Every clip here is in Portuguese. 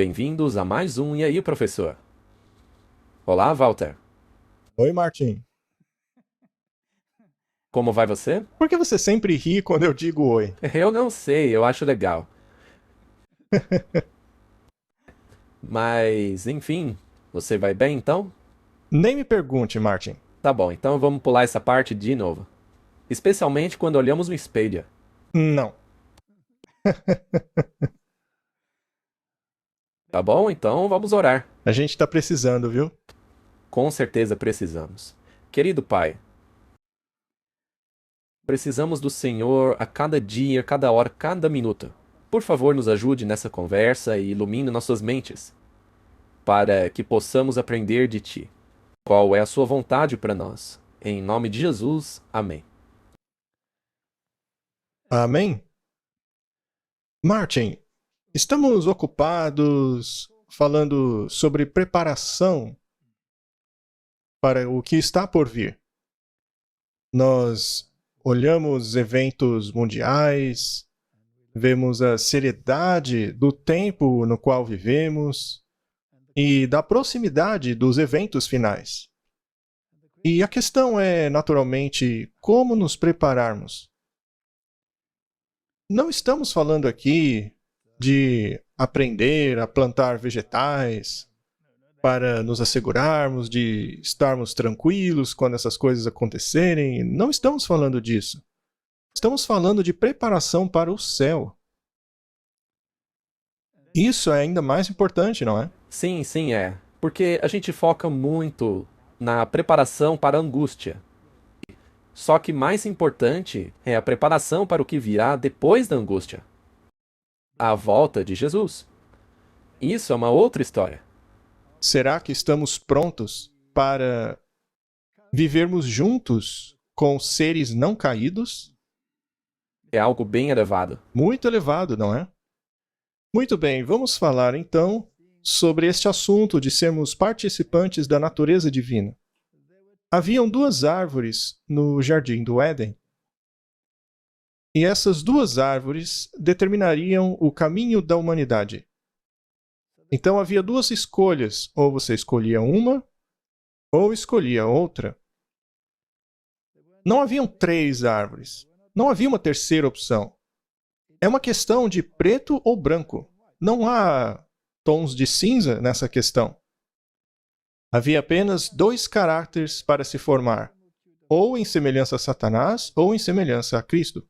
bem-vindos a mais um E aí, professor? Olá, Walter. Oi, Martin. Como vai você? Por que você sempre ri quando eu digo oi? Eu não sei, eu acho legal. Mas, enfim, você vai bem então? Nem me pergunte, Martin. Tá bom, então vamos pular essa parte de novo. Especialmente quando olhamos no espelho. Não. Tá bom? Então vamos orar. A gente tá precisando, viu? Com certeza precisamos. Querido Pai, precisamos do Senhor a cada dia, cada hora, cada minuto. Por favor, nos ajude nessa conversa e ilumine nossas mentes, para que possamos aprender de Ti. Qual é a Sua vontade para nós? Em nome de Jesus, amém. Amém? Martin, estamos ocupados falando sobre preparação para o que está por vir. Nós olhamos eventos mundiais, vemos a seriedade do tempo no qual vivemos e da proximidade dos eventos finais. E a questão é, naturalmente, como nos prepararmos. Não estamos falando aqui de aprender a plantar vegetais para nos assegurarmos de estarmos tranquilos quando essas coisas acontecerem. Não estamos falando disso. Estamos falando de preparação para o céu. Isso é ainda mais importante, não é? Sim, sim, é. Porque a gente foca muito na preparação para a angústia. Só que mais importante é a preparação para o que virá depois da angústia. A volta de Jesus. Isso é uma outra história. Será que estamos prontos para vivermos juntos com seres não caídos? É algo bem elevado. Muito elevado, não é? Muito bem, vamos falar então sobre este assunto de sermos participantes da natureza divina. Haviam duas árvores no jardim do Éden. E essas duas árvores determinariam o caminho da humanidade. Então havia duas escolhas, ou você escolhia uma, ou escolhia outra. Não haviam três árvores. Não havia uma terceira opção. É uma questão de preto ou branco. Não há tons de cinza nessa questão. Havia apenas dois caráteres para se formar, ou em semelhança a Satanás, ou em semelhança a Cristo.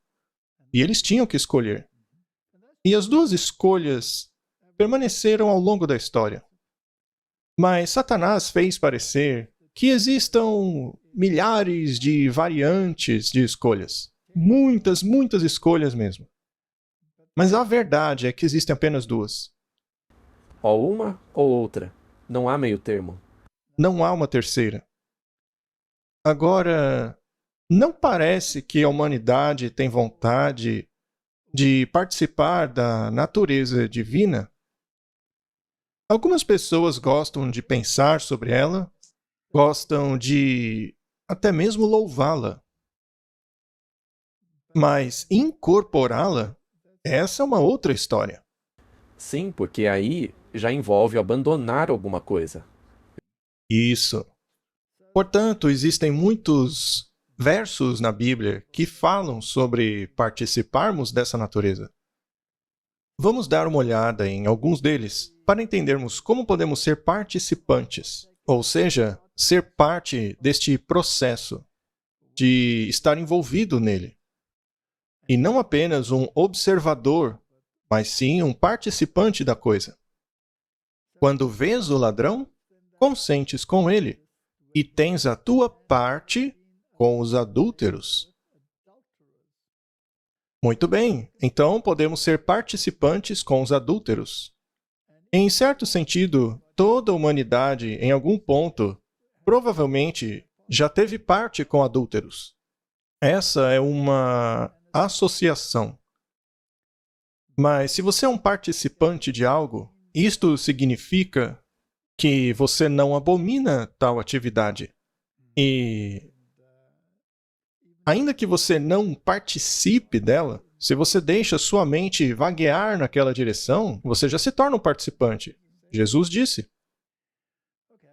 E eles tinham que escolher. E as duas escolhas permaneceram ao longo da história. Mas Satanás fez parecer que existam milhares de variantes de escolhas. Muitas, muitas escolhas mesmo. Mas a verdade é que existem apenas duas. Ou uma ou outra. Não há meio termo. Não há uma terceira. Agora, não parece que a humanidade tem vontade de participar da natureza divina? Algumas pessoas gostam de pensar sobre ela, gostam de até mesmo louvá-la. Mas incorporá-la, essa é uma outra história. Sim, porque aí já envolve abandonar alguma coisa. Isso. Portanto, existem muitos versos na Bíblia que falam sobre participarmos dessa natureza. Vamos dar uma olhada em alguns deles para entendermos como podemos ser participantes, ou seja, ser parte deste processo, de estar envolvido nele. E não apenas um observador, mas sim um participante da coisa. Quando vês o ladrão, consentes com ele, e tens a tua parte com os adúlteros. Muito bem, então podemos ser participantes com os adúlteros. Em certo sentido, toda a humanidade, em algum ponto, provavelmente já teve parte com adúlteros. Essa é uma associação. Mas se você é um participante de algo, isto significa que você não abomina tal atividade. E ainda que você não participe dela, Se você deixa sua mente vaguear naquela direção, você já se torna um participante. Jesus disse.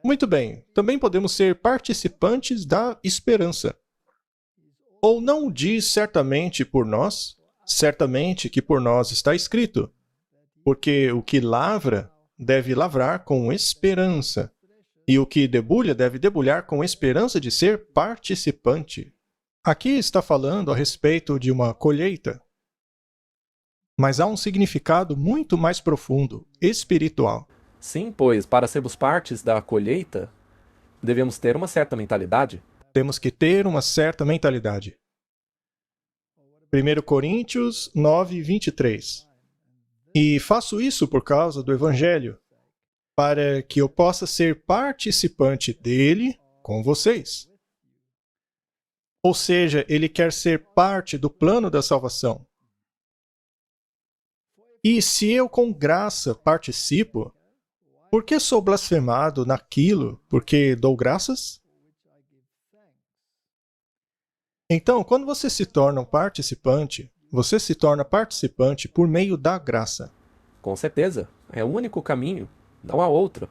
Muito bem, também podemos ser participantes da esperança. Ou não diz certamente por nós, certamente que por nós está escrito, porque o que lavra deve lavrar com esperança, e o que debulha deve debulhar com esperança de ser participante. Aqui está falando a respeito de uma colheita, mas há um significado muito mais profundo, espiritual. Sim, pois para sermos partes da colheita, devemos ter uma certa mentalidade. Temos que ter uma certa mentalidade. 1 Coríntios 9, 23. E faço isso por causa do Evangelho, para que eu possa ser participante dele com vocês. Ou seja, ele quer ser parte do plano da salvação. E se eu com graça participo, por que sou blasfemado naquilo porque dou graças? Então, quando você se torna um participante, você se torna participante por meio da graça. Com certeza, é o único caminho, não há outro.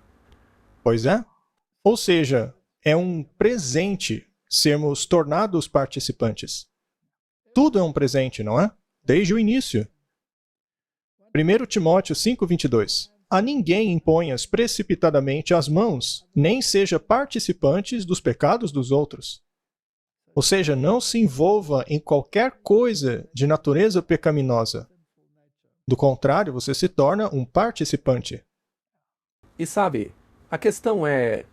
Pois é? Ou seja, é um presente sermos tornados participantes. Tudo é um presente, não é? Desde o início. 1 Timóteo 5:22. A ninguém imponhas precipitadamente as mãos, nem seja participantes dos pecados dos outros. Ou seja, não se envolva em qualquer coisa de natureza pecaminosa. Do contrário, você se torna um participante. E sabe, a questão é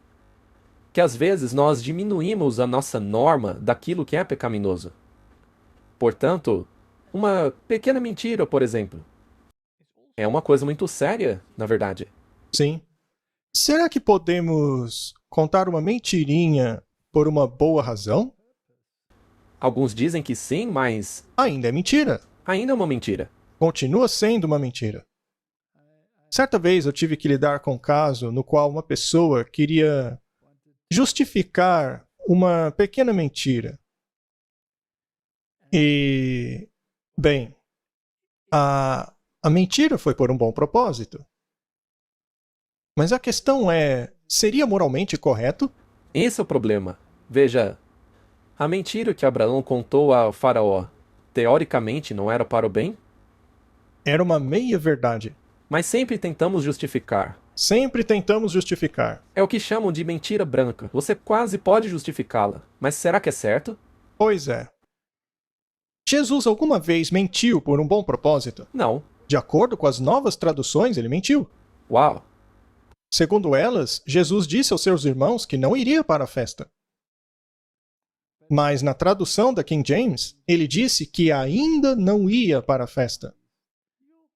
que às vezes nós diminuímos a nossa norma daquilo que é pecaminoso. Portanto, uma pequena mentira, por exemplo, é uma coisa muito séria, na verdade. Sim. Será que podemos contar uma mentirinha por uma boa razão? Alguns dizem que sim, mas Ainda é mentira. ainda é uma mentira. Continua sendo uma mentira. Certa vez eu tive que lidar com um caso no qual uma pessoa queria justificar uma pequena mentira. E, bem, a mentira foi por um bom propósito. Mas a questão é, seria moralmente correto? Esse é o problema. Veja, a mentira que Abraão contou a Faraó, teoricamente não era para o bem, Era uma meia-verdade. mas sempre tentamos justificar. Sempre tentamos justificar. É o que chamam de mentira branca. Você quase pode justificá-la, mas será que é certo? Pois é. Jesus alguma vez mentiu por um bom propósito? Não. De acordo com as novas traduções, ele mentiu. Uau! Segundo elas, Jesus disse aos seus irmãos que não iria para a festa. Mas na tradução da King James, ele disse que ainda não ia para a festa.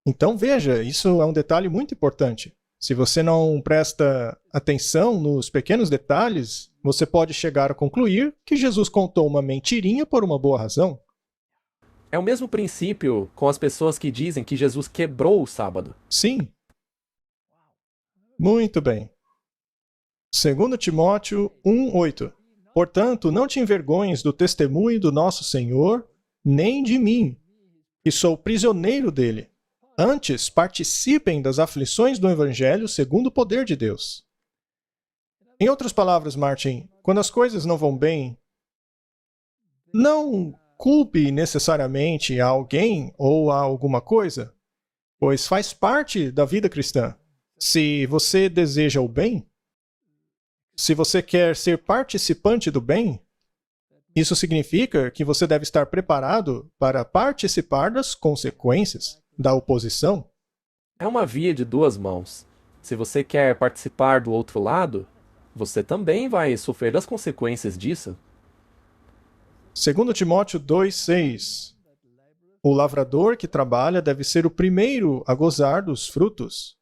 Então veja, isso é um detalhe muito importante. Se você não presta atenção nos pequenos detalhes, você pode chegar a concluir que Jesus contou uma mentirinha por uma boa razão. É o mesmo princípio com as pessoas que dizem que Jesus quebrou o sábado. Sim. Muito bem. 2 Timóteo 1:8. Portanto, não te envergonhes do testemunho do nosso Senhor, nem de mim, que sou prisioneiro dele. Antes, participem das aflições do Evangelho segundo o poder de Deus. Em outras palavras, Martin, quando as coisas não vão bem, não culpe necessariamente a alguém ou a alguma coisa, pois faz parte da vida cristã. Se você deseja o bem, se você quer ser participante do bem, isso significa que você deve estar preparado para participar das consequências da oposição. É uma via de duas mãos. Se você quer participar do outro lado, você também vai sofrer as consequências disso. 2 Timóteo 2:6. O lavrador que trabalha deve ser o primeiro a gozar dos frutos.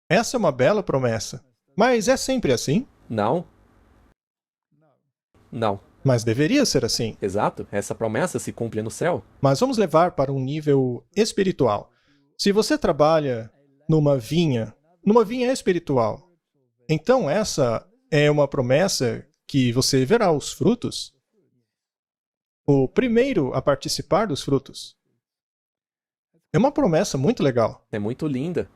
Essa é uma bela promessa. Mas é sempre assim? Não? Não. Mas deveria ser assim. Exato. Essa promessa se cumpre no céu. Mas vamos levar para um nível espiritual. Se você trabalha numa vinha espiritual, então essa é uma promessa que você verá os frutos. O primeiro a participar dos frutos. É uma promessa muito legal. É muito linda.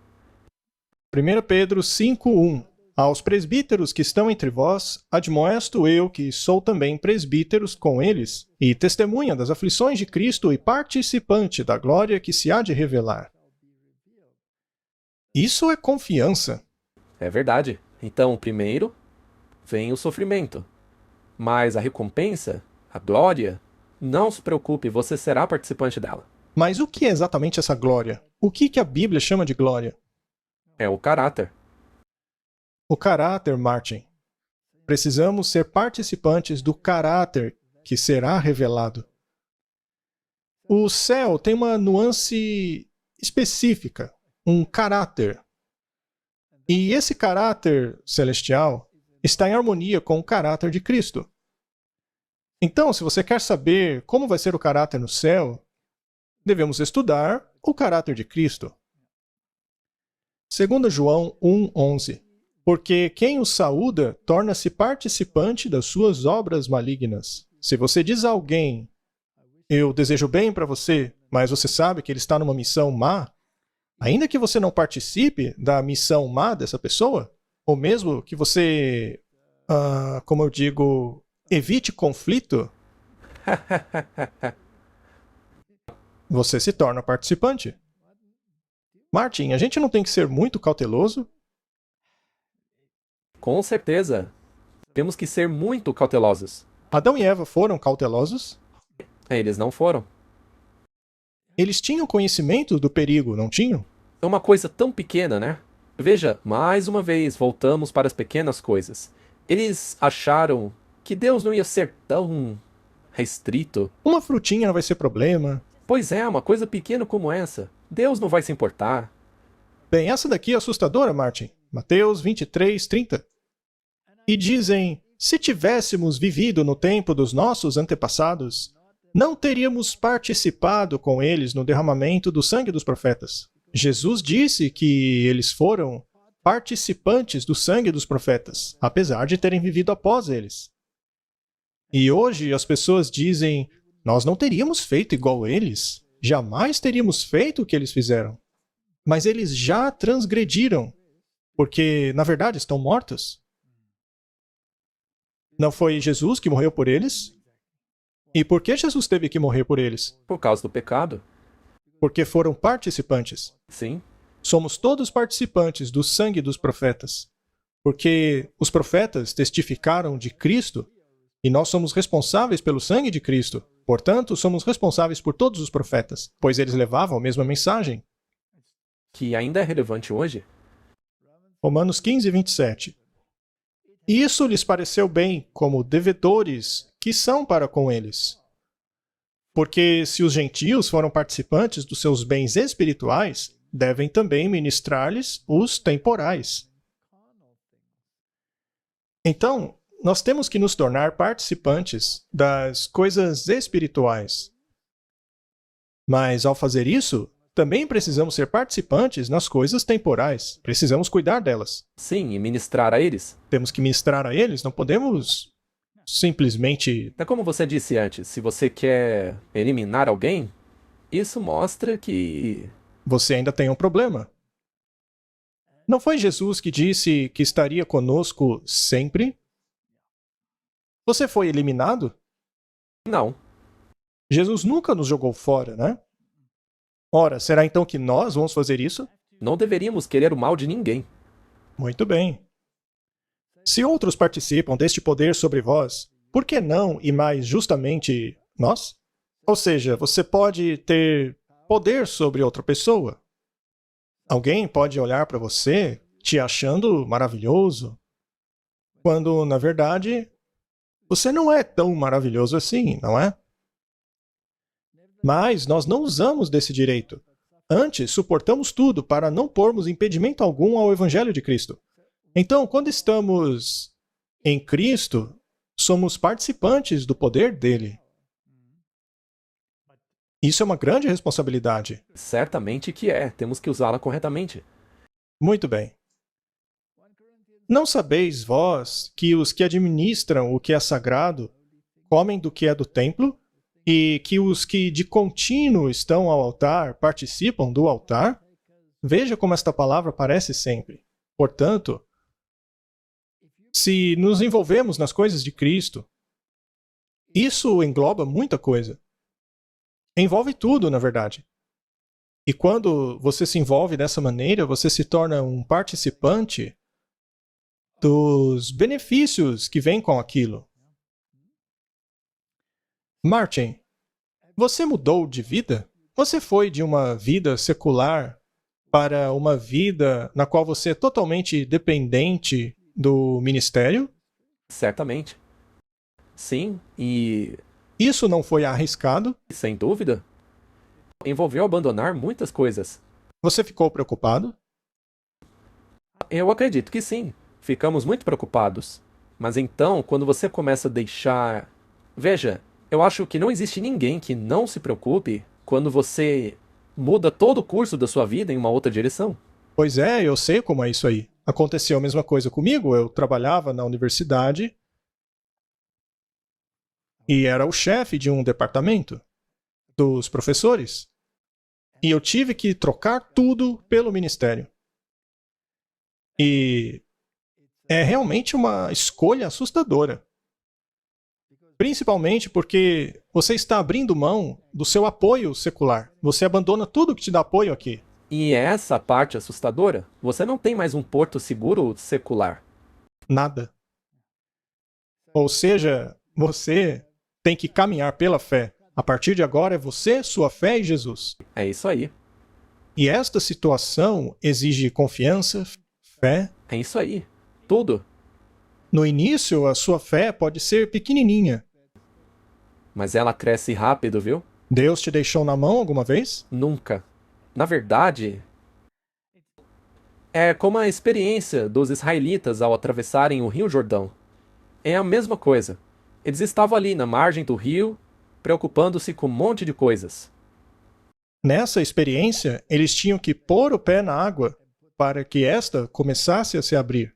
1 Pedro 5:1. Aos presbíteros que estão entre vós, admoesto eu, que sou também presbíteros com eles, e testemunha das aflições de Cristo e participante da glória que se há de revelar. Isso é confiança. É verdade. Então, primeiro vem o sofrimento. Mas a recompensa, a glória, não se preocupe, você será participante dela. Mas o que é exatamente essa glória? O que a Bíblia chama de glória? É o caráter. O caráter, Martin. Precisamos ser participantes do caráter que será revelado. O céu tem uma nuance específica, um caráter. E esse caráter celestial está em harmonia com o caráter de Cristo. Então, se você quer saber como vai ser o caráter no céu, devemos estudar o caráter de Cristo. 2 João 1:11. Porque quem o saúda torna-se participante das suas obras malignas. Se você diz a alguém, eu desejo bem para você, mas você sabe que ele está numa missão má, ainda que você não participe da missão má dessa pessoa, ou mesmo que você, como eu digo, evite conflito, você se torna participante. Martin, a gente não tem que ser muito cauteloso? Com certeza. Temos que ser muito cautelosos. Adão e Eva foram cautelosos? Eles não foram. Eles tinham conhecimento do perigo, não tinham? É uma coisa tão pequena, né? Veja, mais uma vez, voltamos para as pequenas coisas. Eles acharam que Deus não ia ser tão restrito. Uma frutinha não vai ser problema. Pois é, uma coisa pequena como essa. Deus não vai se importar. Bem, essa daqui é assustadora, Martin. Mateus 23:30. E dizem, se tivéssemos vivido no tempo dos nossos antepassados, não teríamos participado com eles no derramamento do sangue dos profetas. Jesus disse que eles foram participantes do sangue dos profetas, apesar de terem vivido após eles. E hoje as pessoas dizem, nós não teríamos feito igual eles, jamais teríamos feito o que eles fizeram. Mas eles já transgrediram, porque, na verdade, estão mortos. Não foi Jesus que morreu por eles? E por que Jesus teve que morrer por eles? Por causa do pecado. Porque foram participantes. Sim. Somos todos participantes do sangue dos profetas. Porque os profetas testificaram de Cristo e nós somos responsáveis pelo sangue de Cristo. Portanto, somos responsáveis por todos os profetas, pois eles levavam a mesma mensagem. Que ainda é relevante hoje. Romanos 15:27. Isso lhes pareceu bem, como devedores que são para com eles. Porque se os gentios foram participantes dos seus bens espirituais, devem também ministrar-lhes os temporais. Então, nós temos que nos tornar participantes das coisas espirituais. Mas, ao fazer isso, também precisamos ser participantes nas coisas temporais. Precisamos cuidar delas. Sim, e ministrar a eles. Temos que ministrar a eles, não podemos simplesmente... É como você disse antes, se você quer eliminar alguém, isso mostra que... Você ainda tem um problema. Não foi Jesus que disse que estaria conosco sempre? Você foi eliminado? Não. Jesus nunca nos jogou fora, né? Ora, será então que nós vamos fazer isso? Não deveríamos querer o mal de ninguém. Muito bem. Se outros participam deste poder sobre vós, por que não e mais justamente nós? Ou seja, você pode ter poder sobre outra pessoa. Alguém pode olhar para você te achando maravilhoso, quando, na verdade, você não é tão maravilhoso assim, não é? Mas nós não usamos desse direito. Antes, suportamos tudo para não pormos impedimento algum ao Evangelho de Cristo. Então, quando estamos em Cristo, somos participantes do poder dele. Isso é uma grande responsabilidade. Certamente que é. Temos que usá-la corretamente. Muito bem. Não sabeis vós que os que administram o que é sagrado comem do que é do templo e que os que de contínuo estão ao altar participam do altar, veja como esta palavra aparece sempre. Portanto, se nos envolvemos nas coisas de Cristo, isso engloba muita coisa. Envolve tudo, na verdade. E quando você se envolve dessa maneira, você se torna um participante dos benefícios que vêm com aquilo. Martin, você mudou de vida? Você foi de uma vida secular para uma vida na qual você é totalmente dependente do ministério? Certamente. Sim, e Isso não foi arriscado? sem dúvida, envolveu abandonar muitas coisas. Você ficou preocupado? Eu acredito que sim. Ficamos muito preocupados. Mas então, quando você começa a deixar. Veja, eu acho que não existe ninguém que não se preocupe quando você muda todo o curso da sua vida em uma outra direção. Pois é, eu sei como é isso aí. Aconteceu a mesma coisa comigo. Eu trabalhava na universidade e era o chefe de um departamento dos professores. E eu tive que trocar tudo pelo ministério. E é realmente uma escolha assustadora. Principalmente porque você está abrindo mão do seu apoio secular. Você abandona tudo que te dá apoio aqui. E é essa parte assustadora. Você não tem mais um porto seguro secular. Nada. Ou seja, você tem que caminhar pela fé. A partir de agora é você, sua fé e Jesus. É isso aí. E esta situação exige confiança, fé. É isso aí. Tudo. No início, a sua fé pode ser pequenininha. Mas ela cresce rápido, viu? Deus te deixou na mão alguma vez? Nunca. Na verdade, é como a experiência dos israelitas ao atravessarem o Rio Jordão. É a mesma coisa. Eles estavam ali na margem do rio, preocupando-se com um monte de coisas. Nessa experiência, eles tinham que pôr o pé na água para que esta começasse a se abrir.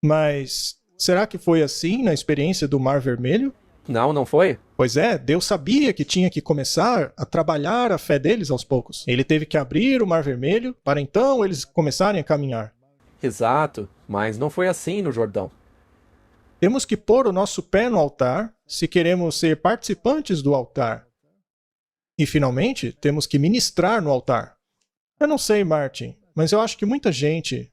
Mas será que foi assim na experiência do Mar Vermelho? Não, não foi? Pois é, Deus sabia que tinha que começar a trabalhar a fé deles aos poucos. Ele teve que abrir o Mar Vermelho para então eles começarem a caminhar. Exato, mas não foi assim no Jordão. Temos que pôr o nosso pé no altar se queremos ser participantes do altar. E, finalmente, temos que ministrar no altar. Eu não sei, Martin, mas eu acho que muita gente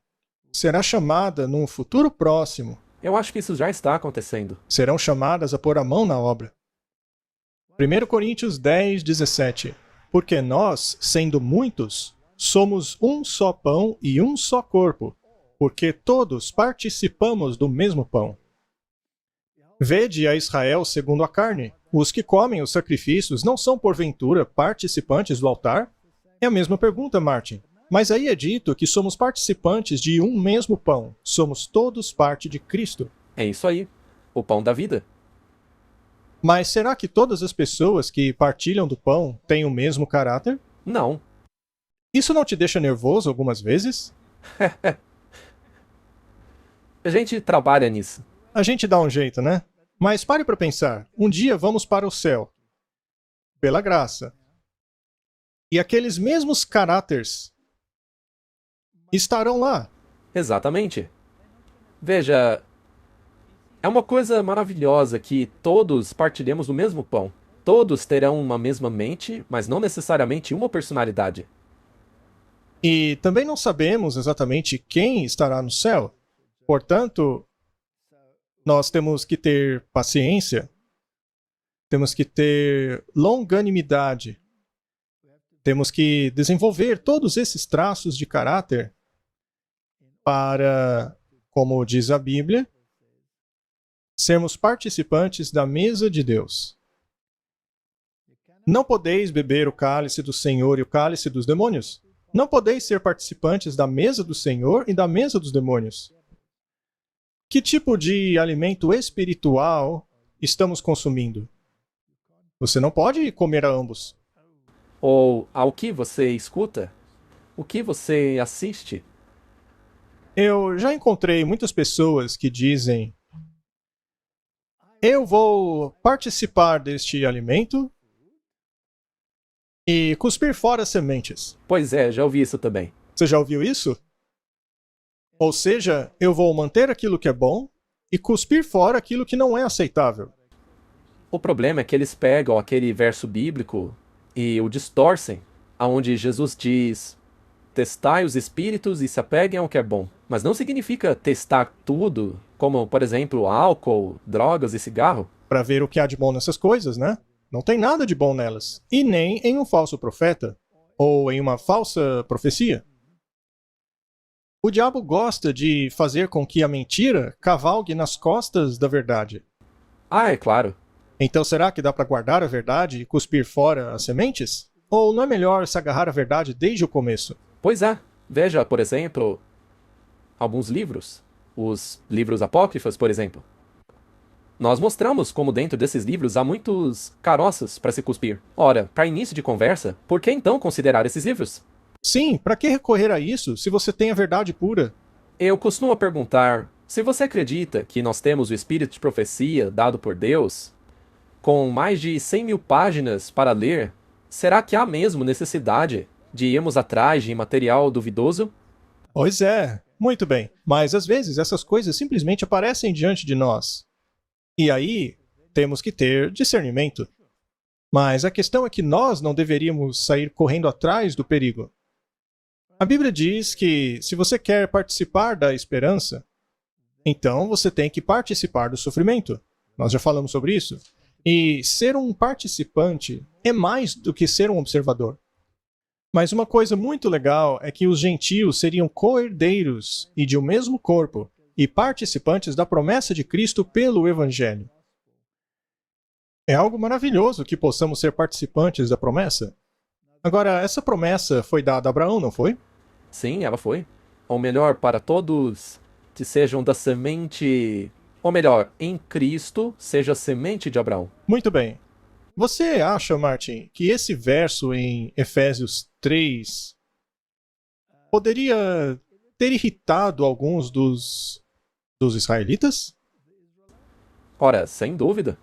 será chamada num futuro próximo. Eu acho que isso já está acontecendo. Serão chamadas a pôr a mão na obra. 1 Coríntios 10, 17. Porque nós, sendo muitos, somos um só pão e um só corpo, porque todos participamos do mesmo pão. Vede a Israel segundo a carne. Os que comem os sacrifícios não são, porventura, participantes do altar? É a mesma pergunta, Martin. Mas aí é dito que somos participantes de um mesmo pão. Somos todos parte de Cristo. É isso aí. O pão da vida. Mas será que todas as pessoas que partilham do pão têm o mesmo caráter? Não. Isso não te deixa nervoso algumas vezes? A gente trabalha nisso. A gente dá um jeito, né? Mas pare para pensar. Um dia vamos para o céu. Pela graça. E aqueles mesmos caráteres estarão lá. Exatamente. Veja, é uma coisa maravilhosa que todos partilhemos do mesmo pão. Todos terão uma mesma mente, mas não necessariamente uma personalidade. E também não sabemos exatamente quem estará no céu. Portanto, nós temos que ter paciência, temos que ter longanimidade, temos que desenvolver todos esses traços de caráter para, como diz a Bíblia, sermos participantes da mesa de Deus. Não podeis beber o cálice do Senhor e o cálice dos demônios. Não podeis ser participantes da mesa do Senhor e da mesa dos demônios. Que tipo de alimento espiritual estamos consumindo? Você não pode comer a ambos. Ou ao que você escuta? O que você assiste? Eu já encontrei muitas pessoas que dizem: eu vou participar deste alimento e cuspir fora as sementes. Pois é, já ouvi isso também. Você já ouviu isso? Ou seja, eu vou manter aquilo que é bom e cuspir fora aquilo que não é aceitável. O problema é que eles pegam aquele verso bíblico e o distorcem, aonde Jesus diz: testai os espíritos e se apeguem ao que é bom. Mas não significa testar tudo, como, por exemplo, álcool, drogas e cigarro. Para ver o que há de bom nessas coisas, né? Não tem nada de bom nelas. E nem em um falso profeta ou em uma falsa profecia. O diabo gosta de fazer com que a mentira cavalgue nas costas da verdade. Ah, é claro. Então será que dá para guardar a verdade e cuspir fora as sementes? Ou não é melhor se agarrar à verdade desde o começo? Pois é. Veja, por exemplo, alguns livros. Os livros apócrifos, por exemplo. Nós mostramos como dentro desses livros há muitos caroças para se cuspir. Ora, para início de conversa, por que então considerar esses livros? Sim, para que recorrer a isso se você tem a verdade pura? Eu costumo perguntar, se você acredita que nós temos o espírito de profecia dado por Deus, com mais de 100 mil páginas para ler, será que há mesmo necessidade de irmos atrás de material duvidoso? Pois é, muito bem. Mas às vezes essas coisas simplesmente aparecem diante de nós. E aí temos que ter discernimento. Mas a questão é que nós não deveríamos sair correndo atrás do perigo. A Bíblia diz que se você quer participar da esperança, então você tem que participar do sofrimento. Nós já falamos sobre isso. E ser um participante é mais do que ser um observador. Mas uma coisa muito legal é que os gentios seriam co-herdeiros e de um mesmo corpo, e participantes da promessa de Cristo pelo Evangelho. É algo maravilhoso que possamos ser participantes da promessa. Agora, essa promessa foi dada a Abraão, não foi? Sim, ela foi. Ou melhor, para todos que sejam da semente... Ou melhor, em Cristo seja a semente de Abraão. Muito bem. Você acha, Martin, que esse verso em Efésios 3 poderia ter irritado alguns dos israelitas? Ora, sem dúvida.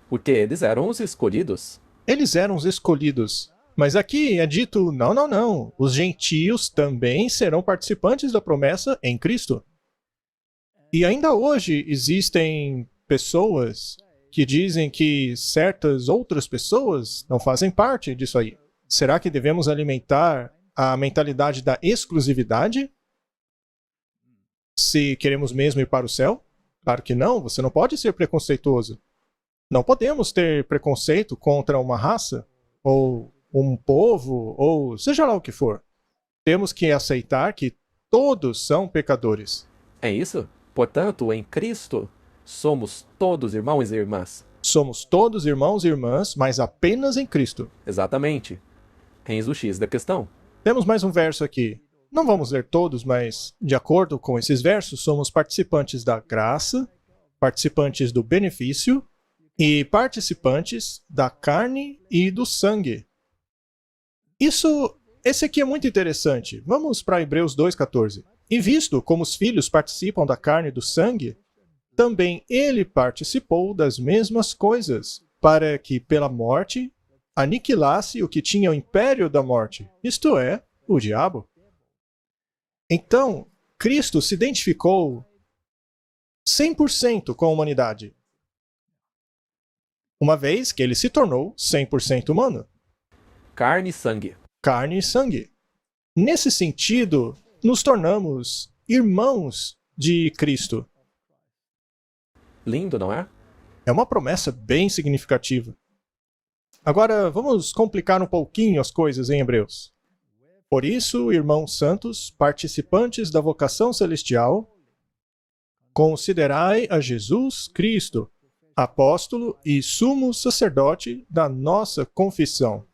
Porque eles eram os escolhidos. Eles eram os escolhidos. Mas aqui é dito, não. Os gentios também serão participantes da promessa em Cristo. E ainda hoje existem pessoas que dizem que certas outras pessoas não fazem parte disso aí. Será que devemos alimentar a mentalidade da exclusividade? Se queremos mesmo ir para o céu? Claro que não, você não pode ser preconceituoso. Não podemos ter preconceito contra uma raça, ou um povo, ou seja lá o que for. Temos que aceitar que todos são pecadores. É isso? Portanto, em Cristo, somos todos irmãos e irmãs. Somos todos irmãos e irmãs, mas apenas em Cristo. Exatamente. Eis o X da questão. Temos mais um verso aqui. Não vamos ler todos, mas, de acordo com esses versos, somos participantes da graça, participantes do benefício e participantes da carne e do sangue. Esse aqui é muito interessante. Vamos para Hebreus 2,14. E visto como os filhos participam da carne e do sangue, também ele participou das mesmas coisas, para que pela morte aniquilasse o que tinha o império da morte, isto é, o diabo. Então, Cristo se identificou 100% com a humanidade, uma vez que ele se tornou 100% humano. Carne e sangue. Carne e sangue. Nesse sentido, nos tornamos irmãos de Cristo. Lindo, não é? É uma promessa bem significativa. Agora, vamos complicar um pouquinho as coisas em Hebreus. Por isso, irmãos santos, participantes da vocação celestial, considerai a Jesus Cristo, apóstolo e sumo sacerdote da nossa confissão.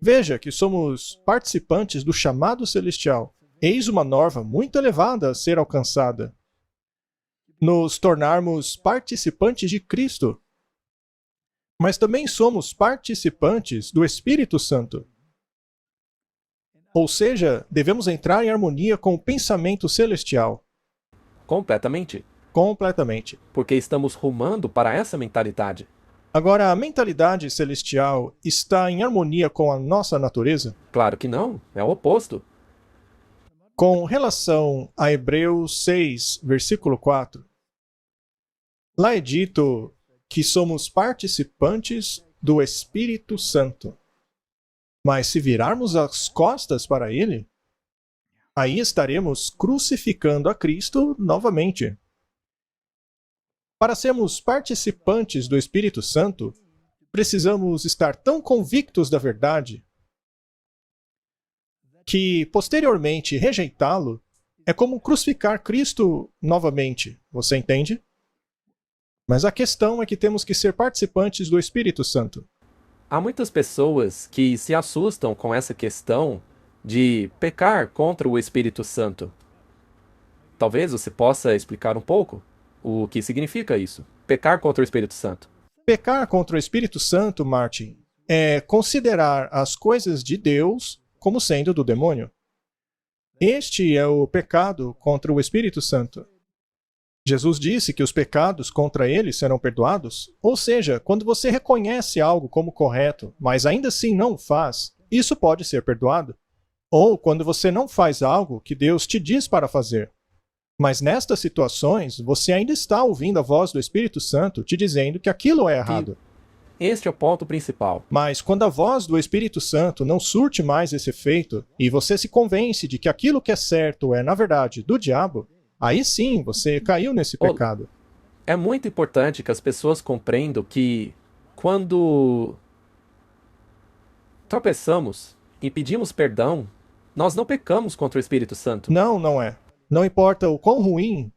Veja que somos participantes do chamado celestial. Eis uma norma muito elevada a ser alcançada. Nos tornarmos participantes de Cristo. Mas também somos participantes do Espírito Santo. Ou seja, devemos entrar em harmonia com o pensamento celestial. Completamente. Completamente. Porque estamos rumando para essa mentalidade. Agora, a mentalidade celestial está em harmonia com a nossa natureza? Claro que não, é o oposto. Com relação a Hebreus 6, versículo 4, lá é dito que somos participantes do Espírito Santo. Mas se virarmos as costas para ele, aí estaremos crucificando a Cristo novamente. Para sermos participantes do Espírito Santo, precisamos estar tão convictos da verdade que, posteriormente, rejeitá-lo é como crucificar Cristo novamente. Você entende? Mas a questão é que temos que ser participantes do Espírito Santo. Há muitas pessoas que se assustam com essa questão de pecar contra o Espírito Santo. Talvez você possa explicar um pouco o que significa isso, pecar contra o Espírito Santo. Pecar contra o Espírito Santo, Martin, é considerar as coisas de Deus como sendo do demônio. Este é o pecado contra o Espírito Santo. Jesus disse que os pecados contra ele serão perdoados, ou seja, quando você reconhece algo como correto, mas ainda assim não o faz, isso pode ser perdoado. Ou quando você não faz algo que Deus te diz para fazer. Mas nestas situações, você ainda está ouvindo a voz do Espírito Santo te dizendo que aquilo é errado. Este é o ponto principal. Mas quando a voz do Espírito Santo não surte mais esse efeito, e você se convence de que aquilo que é certo é, na verdade, do diabo, aí sim você caiu nesse pecado. É muito importante que as pessoas compreendam que quando tropeçamos e pedimos perdão, nós não pecamos contra o Espírito Santo. Não, não é. Não importa o quão ruim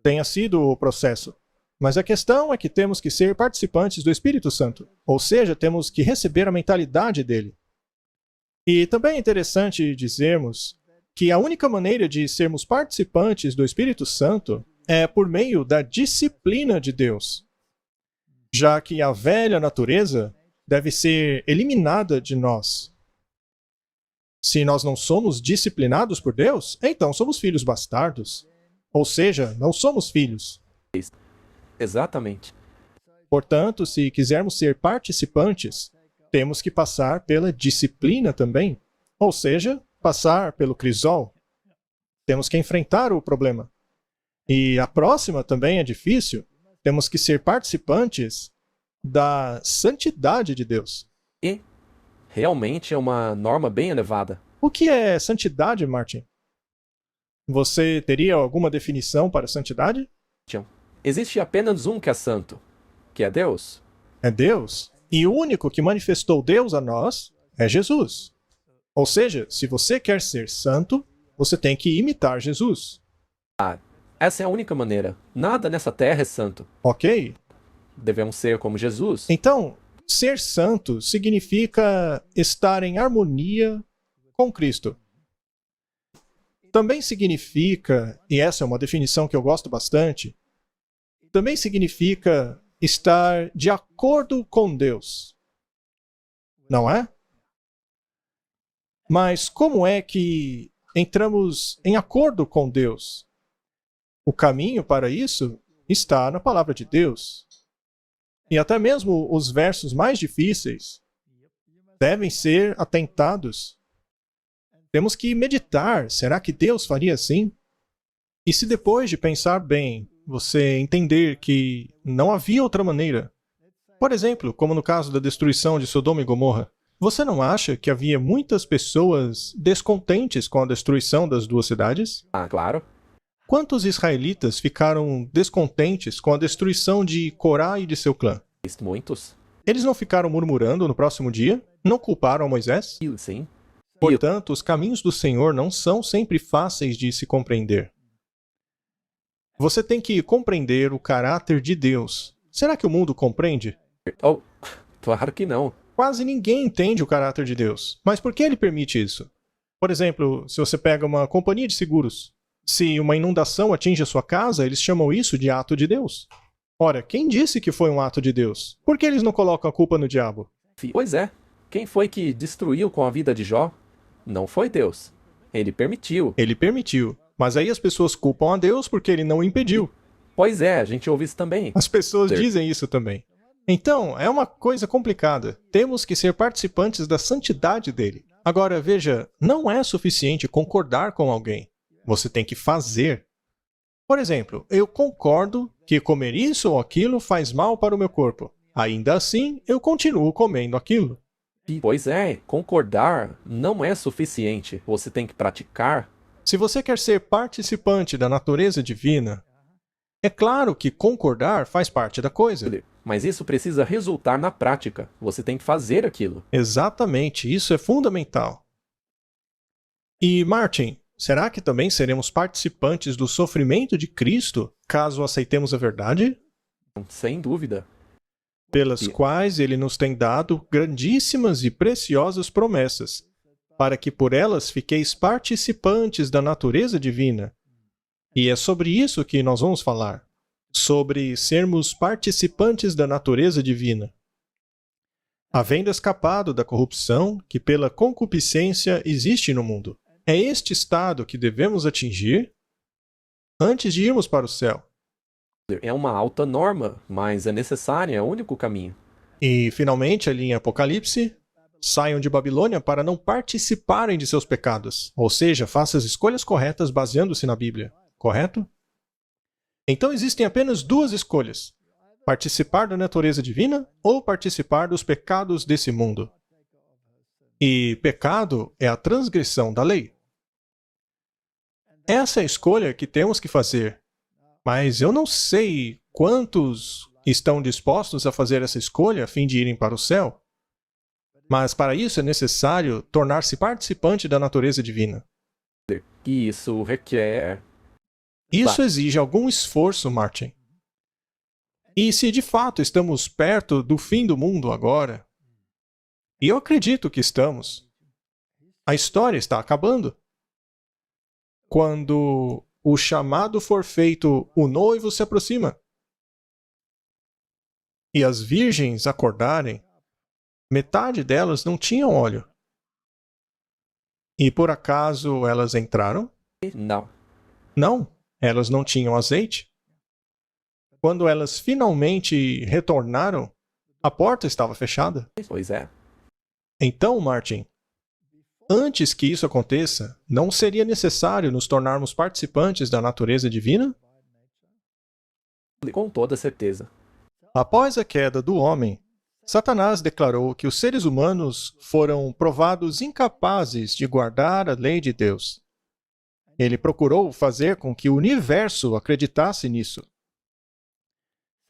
tenha sido o processo. Mas a questão é que temos que ser participantes do Espírito Santo. Ou seja, temos que receber a mentalidade dele. E também é interessante dizermos que a única maneira de sermos participantes do Espírito Santo é por meio da disciplina de Deus. Já que a velha natureza deve ser eliminada de nós. Se nós não somos disciplinados por Deus, então somos filhos bastardos. Ou seja, não somos filhos. Exatamente. Portanto, se quisermos ser participantes, temos que passar pela disciplina também. Ou seja, passar pelo crisol. Temos que enfrentar o problema. E a próxima também é difícil. Temos que ser participantes da santidade de Deus. E realmente é uma norma bem elevada. O que é santidade, Martin? Você teria alguma definição para santidade? Existe apenas um que é santo, que é Deus. É Deus. E o único que manifestou Deus a nós é Jesus. Ou seja, se você quer ser santo, você tem que imitar Jesus. Essa é a única maneira. Nada nessa terra é santo. Ok? Devemos ser como Jesus. Então, ser santo significa estar em harmonia com Cristo. Também significa, e essa é uma definição que eu gosto bastante, também significa estar de acordo com Deus. Não é? Mas como é que entramos em acordo com Deus? O caminho para isso está na palavra de Deus. E até mesmo os versos mais difíceis devem ser atentados. Temos que meditar. Será que Deus faria assim? E se depois de pensar bem, você entender que não havia outra maneira, por exemplo, como no caso da destruição de Sodoma e Gomorra, você não acha que havia muitas pessoas descontentes com a destruição das duas cidades? Claro. Quantos israelitas ficaram descontentes com a destruição de Corá e de seu clã? Muitos. Eles não ficaram murmurando no próximo dia? Não culparam a Moisés? Sim. Portanto, os caminhos do Senhor não são sempre fáceis de se compreender. Você tem que compreender o caráter de Deus. Será que o mundo compreende? Oh, claro que não. Quase ninguém entende o caráter de Deus. Mas por que ele permite isso? Por exemplo, se você pega uma companhia de seguros, se uma inundação atinge a sua casa, eles chamam isso de ato de Deus. Ora, quem disse que foi um ato de Deus? Por que eles não colocam a culpa no diabo? Pois é. Quem foi que destruiu com a vida de Jó? Não foi Deus. Ele permitiu. Ele permitiu. Mas aí as pessoas culpam a Deus porque ele não o impediu. Pois é, a gente ouve isso também. As pessoas dizem isso também. Então, é uma coisa complicada. Temos que ser participantes da santidade dele. Agora, veja, não é suficiente concordar com alguém. Você tem que fazer. Por exemplo, eu concordo que comer isso ou aquilo faz mal para o meu corpo. Ainda assim, eu continuo comendo aquilo. Pois é, concordar não é suficiente. Você tem que praticar. Se você quer ser participante da natureza divina, é claro que concordar faz parte da coisa. Mas isso precisa resultar na prática. Você tem que fazer aquilo. Exatamente, isso é fundamental. E, Martin, será que também seremos participantes do sofrimento de Cristo, caso aceitemos a verdade? Sem dúvida. Pelas quais ele nos tem dado grandíssimas e preciosas promessas, para que por elas fiqueis participantes da natureza divina. E é sobre isso que nós vamos falar, sobre sermos participantes da natureza divina. Havendo escapado da corrupção que pela concupiscência existe no mundo. É este estado que devemos atingir antes de irmos para o céu. É uma alta norma, mas é necessária, é o único caminho. E, finalmente, ali em Apocalipse, saiam de Babilônia para não participarem de seus pecados. Ou seja, faça as escolhas corretas baseando-se na Bíblia. Correto? Então existem apenas duas escolhas: participar da natureza divina ou participar dos pecados desse mundo. E pecado é a transgressão da lei. Essa é a escolha que temos que fazer. Mas eu não sei quantos estão dispostos a fazer essa escolha a fim de irem para o céu. Mas para isso é necessário tornar-se participante da natureza divina. E isso requer... Isso exige algum esforço, Martin. E se de fato estamos perto do fim do mundo agora, e eu acredito que estamos, a história está acabando. Quando o chamado for feito, o noivo se aproxima. E as virgens acordarem, metade delas não tinham óleo. E por acaso elas entraram? Não. Não, elas não tinham azeite. Quando elas finalmente retornaram, a porta estava fechada. Pois é. Então, Martin, antes que isso aconteça, não seria necessário nos tornarmos participantes da natureza divina? Com toda certeza. Após a queda do homem, Satanás declarou que os seres humanos foram provados incapazes de guardar a lei de Deus. Ele procurou fazer com que o universo acreditasse nisso.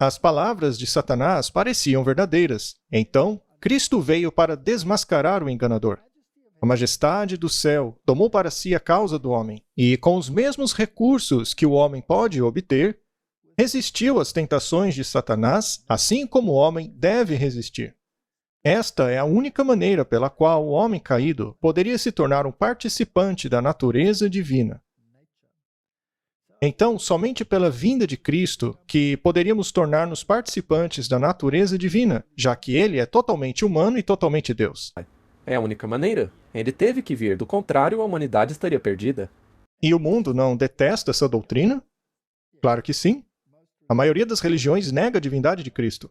As palavras de Satanás pareciam verdadeiras. Então, Cristo veio para desmascarar o enganador. A majestade do céu tomou para si a causa do homem, e com os mesmos recursos que o homem pode obter, resistiu às tentações de Satanás, assim como o homem deve resistir. Esta é a única maneira pela qual o homem caído poderia se tornar um participante da natureza divina. Então, somente pela vinda de Cristo que poderíamos tornar-nos participantes da natureza divina, já que ele é totalmente humano e totalmente Deus. É a única maneira. Ele teve que vir, do contrário, a humanidade estaria perdida. E o mundo não detesta essa doutrina? Claro que sim. A maioria das religiões nega a divindade de Cristo.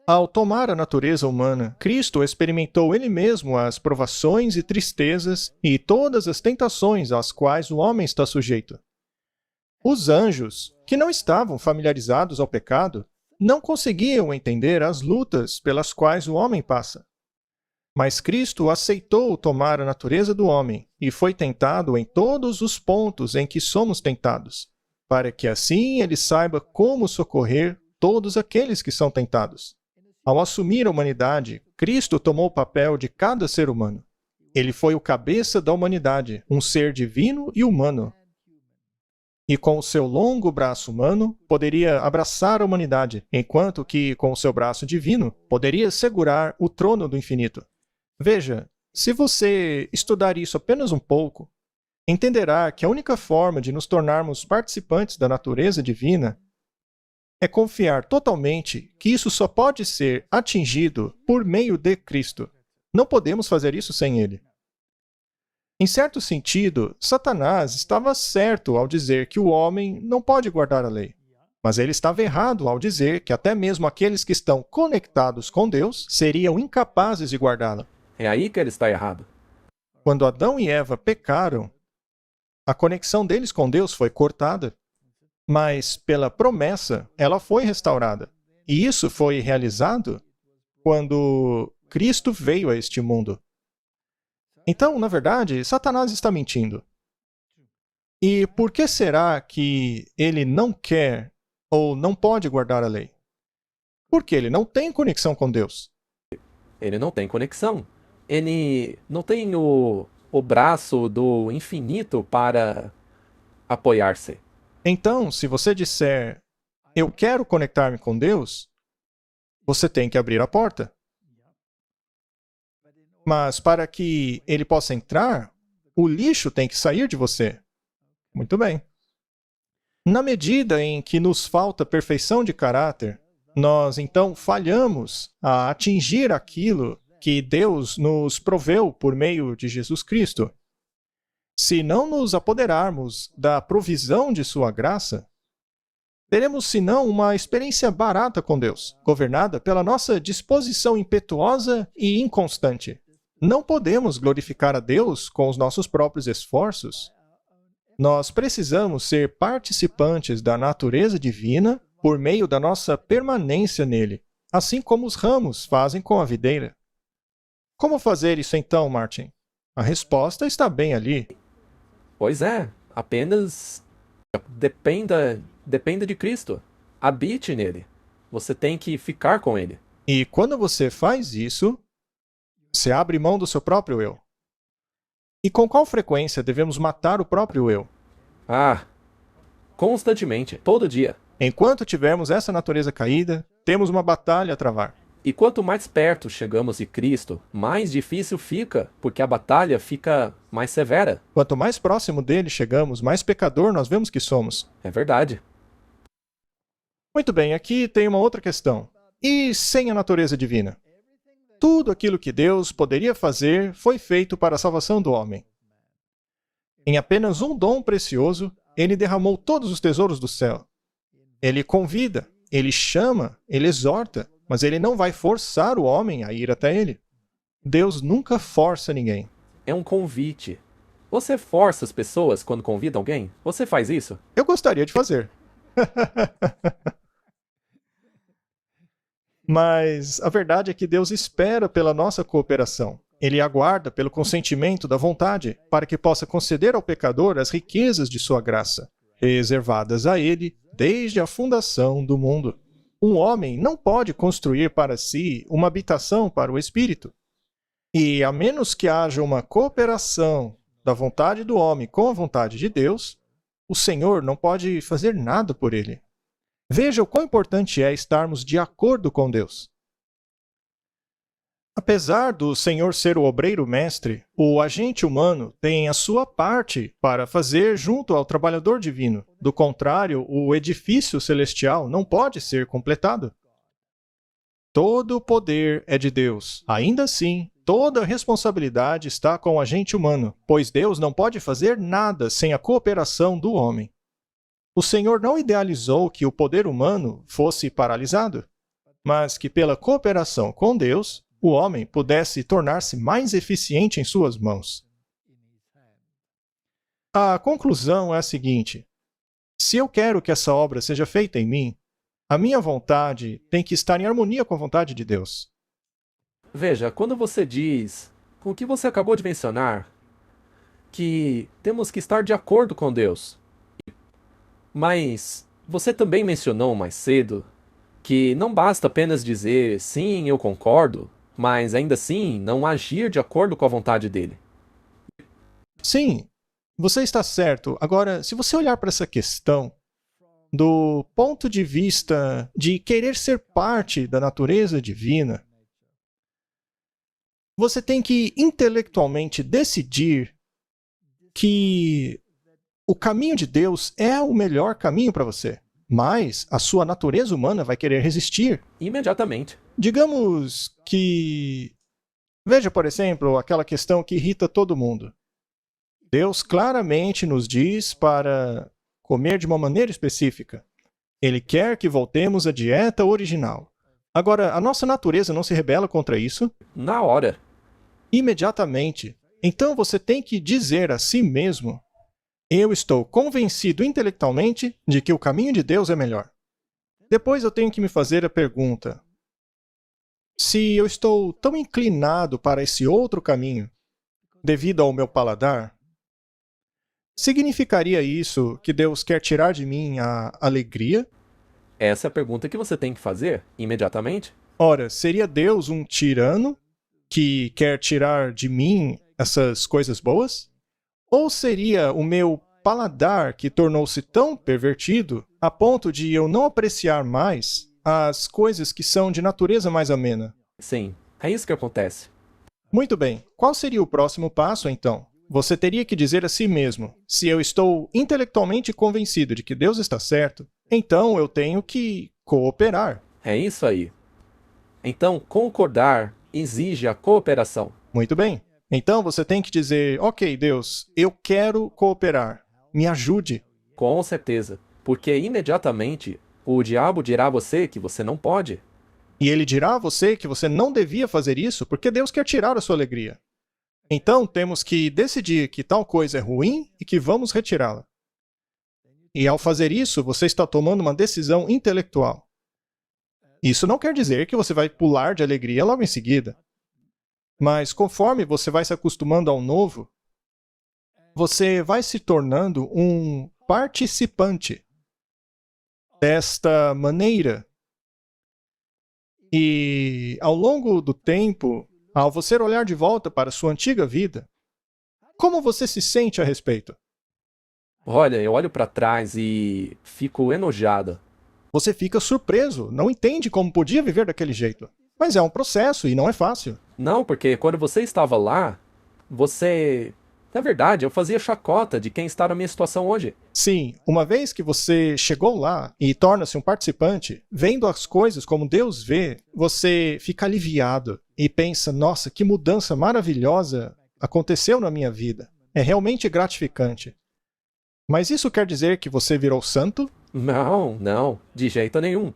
Ao tomar a natureza humana, Cristo experimentou ele mesmo as provações e tristezas e todas as tentações às quais o homem está sujeito. Os anjos, que não estavam familiarizados ao pecado, não conseguiam entender as lutas pelas quais o homem passa. Mas Cristo aceitou tomar a natureza do homem e foi tentado em todos os pontos em que somos tentados, para que assim ele saiba como socorrer todos aqueles que são tentados. Ao assumir a humanidade, Cristo tomou o papel de cada ser humano. Ele foi o cabeça da humanidade, um ser divino e humano. E com o seu longo braço humano, poderia abraçar a humanidade, enquanto que, com o seu braço divino, poderia segurar o trono do infinito. Veja, se você estudar isso apenas um pouco, entenderá que a única forma de nos tornarmos participantes da natureza divina é confiar totalmente que isso só pode ser atingido por meio de Cristo. Não podemos fazer isso sem Ele. Em certo sentido, Satanás estava certo ao dizer que o homem não pode guardar a lei. Mas ele estava errado ao dizer que até mesmo aqueles que estão conectados com Deus seriam incapazes de guardá-la. É aí que ele está errado. Quando Adão e Eva pecaram, a conexão deles com Deus foi cortada. Mas, pela promessa, ela foi restaurada. E isso foi realizado quando Cristo veio a este mundo. Então, na verdade, Satanás está mentindo. E por que será que ele não quer ou não pode guardar a lei? Porque ele não tem conexão com Deus. Ele não tem conexão. Ele não tem o braço do infinito para apoiar-se. Então, se você disser, eu quero conectar-me com Deus, você tem que abrir a porta. Mas para que ele possa entrar, o lixo tem que sair de você. Muito bem. Na medida em que nos falta perfeição de caráter, nós então falhamos a atingir aquilo que Deus nos proveu por meio de Jesus Cristo. Se não nos apoderarmos da provisão de sua graça, teremos senão uma experiência barata com Deus, governada pela nossa disposição impetuosa e inconstante. Não podemos glorificar a Deus com os nossos próprios esforços. Nós precisamos ser participantes da natureza divina por meio da nossa permanência nele, assim como os ramos fazem com a videira. Como fazer isso então, Martin? A resposta está bem ali. Pois é, apenas dependa de Cristo. Habite nele. Você tem que ficar com ele. E quando você faz isso, você abre mão do seu próprio eu. E com qual frequência devemos matar o próprio eu? Constantemente, todo dia. Enquanto tivermos essa natureza caída, temos uma batalha a travar. E quanto mais perto chegamos de Cristo, mais difícil fica, porque a batalha fica mais severa. Quanto mais próximo dele chegamos, mais pecador nós vemos que somos. É verdade. Muito bem, aqui tem uma outra questão. E sem a natureza divina? Tudo aquilo que Deus poderia fazer foi feito para a salvação do homem. Em apenas um dom precioso, ele derramou todos os tesouros do céu. Ele convida, ele chama, ele exorta, mas ele não vai forçar o homem a ir até ele. Deus nunca força ninguém. É um convite. Você força as pessoas quando convida alguém? Você faz isso? Eu gostaria de fazer. Mas a verdade é que Deus espera pela nossa cooperação. Ele aguarda pelo consentimento da vontade para que possa conceder ao pecador as riquezas de sua graça, reservadas a ele desde a fundação do mundo. Um homem não pode construir para si uma habitação para o espírito. E a menos que haja uma cooperação da vontade do homem com a vontade de Deus, o Senhor não pode fazer nada por ele. Veja o quão importante é estarmos de acordo com Deus. Apesar do Senhor ser o obreiro mestre, o agente humano tem a sua parte para fazer junto ao trabalhador divino. Do contrário, o edifício celestial não pode ser completado. Todo o poder é de Deus. Ainda assim, toda a responsabilidade está com o agente humano, pois Deus não pode fazer nada sem a cooperação do homem. O Senhor não idealizou que o poder humano fosse paralisado, mas que pela cooperação com Deus, o homem pudesse tornar-se mais eficiente em suas mãos. A conclusão é a seguinte: se eu quero que essa obra seja feita em mim, a minha vontade tem que estar em harmonia com a vontade de Deus. Veja, quando você diz, com o que você acabou de mencionar, que temos que estar de acordo com Deus, mas você também mencionou mais cedo que não basta apenas dizer sim, eu concordo, mas ainda assim não agir de acordo com a vontade dele. Sim, você está certo. Agora, se você olhar para essa questão do ponto de vista de querer ser parte da natureza divina, você tem que intelectualmente decidir que o caminho de Deus é o melhor caminho para você. Mas a sua natureza humana vai querer resistir. Imediatamente. Digamos que... Veja, por exemplo, aquela questão que irrita todo mundo. Deus claramente nos diz para comer de uma maneira específica. Ele quer que voltemos à dieta original. Agora, a nossa natureza não se rebela contra isso? Na hora. Imediatamente. Então você tem que dizer a si mesmo: eu estou convencido intelectualmente de que o caminho de Deus é melhor. Depois eu tenho que me fazer a pergunta: se eu estou tão inclinado para esse outro caminho, devido ao meu paladar, significaria isso que Deus quer tirar de mim a alegria? Essa é a pergunta que você tem que fazer imediatamente. Ora, seria Deus um tirano que quer tirar de mim essas coisas boas? Ou seria o meu paladar que tornou-se tão pervertido a ponto de eu não apreciar mais as coisas que são de natureza mais amena? Sim, é isso que acontece. Muito bem. Qual seria o próximo passo, então? Você teria que dizer a si mesmo: se eu estou intelectualmente convencido de que Deus está certo, então eu tenho que cooperar. É isso aí. Então, concordar exige a cooperação. Muito bem. Então você tem que dizer: ok, Deus, eu quero cooperar. Me ajude. Com certeza. Porque imediatamente o diabo dirá a você que você não pode. E ele dirá a você que você não devia fazer isso porque Deus quer tirar a sua alegria. Então temos que decidir que tal coisa é ruim e que vamos retirá-la. E ao fazer isso, você está tomando uma decisão intelectual. Isso não quer dizer que você vai pular de alegria logo em seguida. Mas conforme você vai se acostumando ao novo, você vai se tornando um participante desta maneira. E ao longo do tempo, ao você olhar de volta para a sua antiga vida, como você se sente a respeito? Olha, eu olho para trás e fico enojado. Você fica surpreso, não entende como podia viver daquele jeito. Mas é um processo e não é fácil. Não, porque quando você estava lá, você. Na verdade, eu fazia chacota de quem está na minha situação hoje. Sim, uma vez que você chegou lá e torna-se um participante, vendo as coisas como Deus vê, você fica aliviado e pensa: nossa, que mudança maravilhosa aconteceu na minha vida. É realmente gratificante. Mas isso quer dizer que você virou santo? Não, não, de jeito nenhum.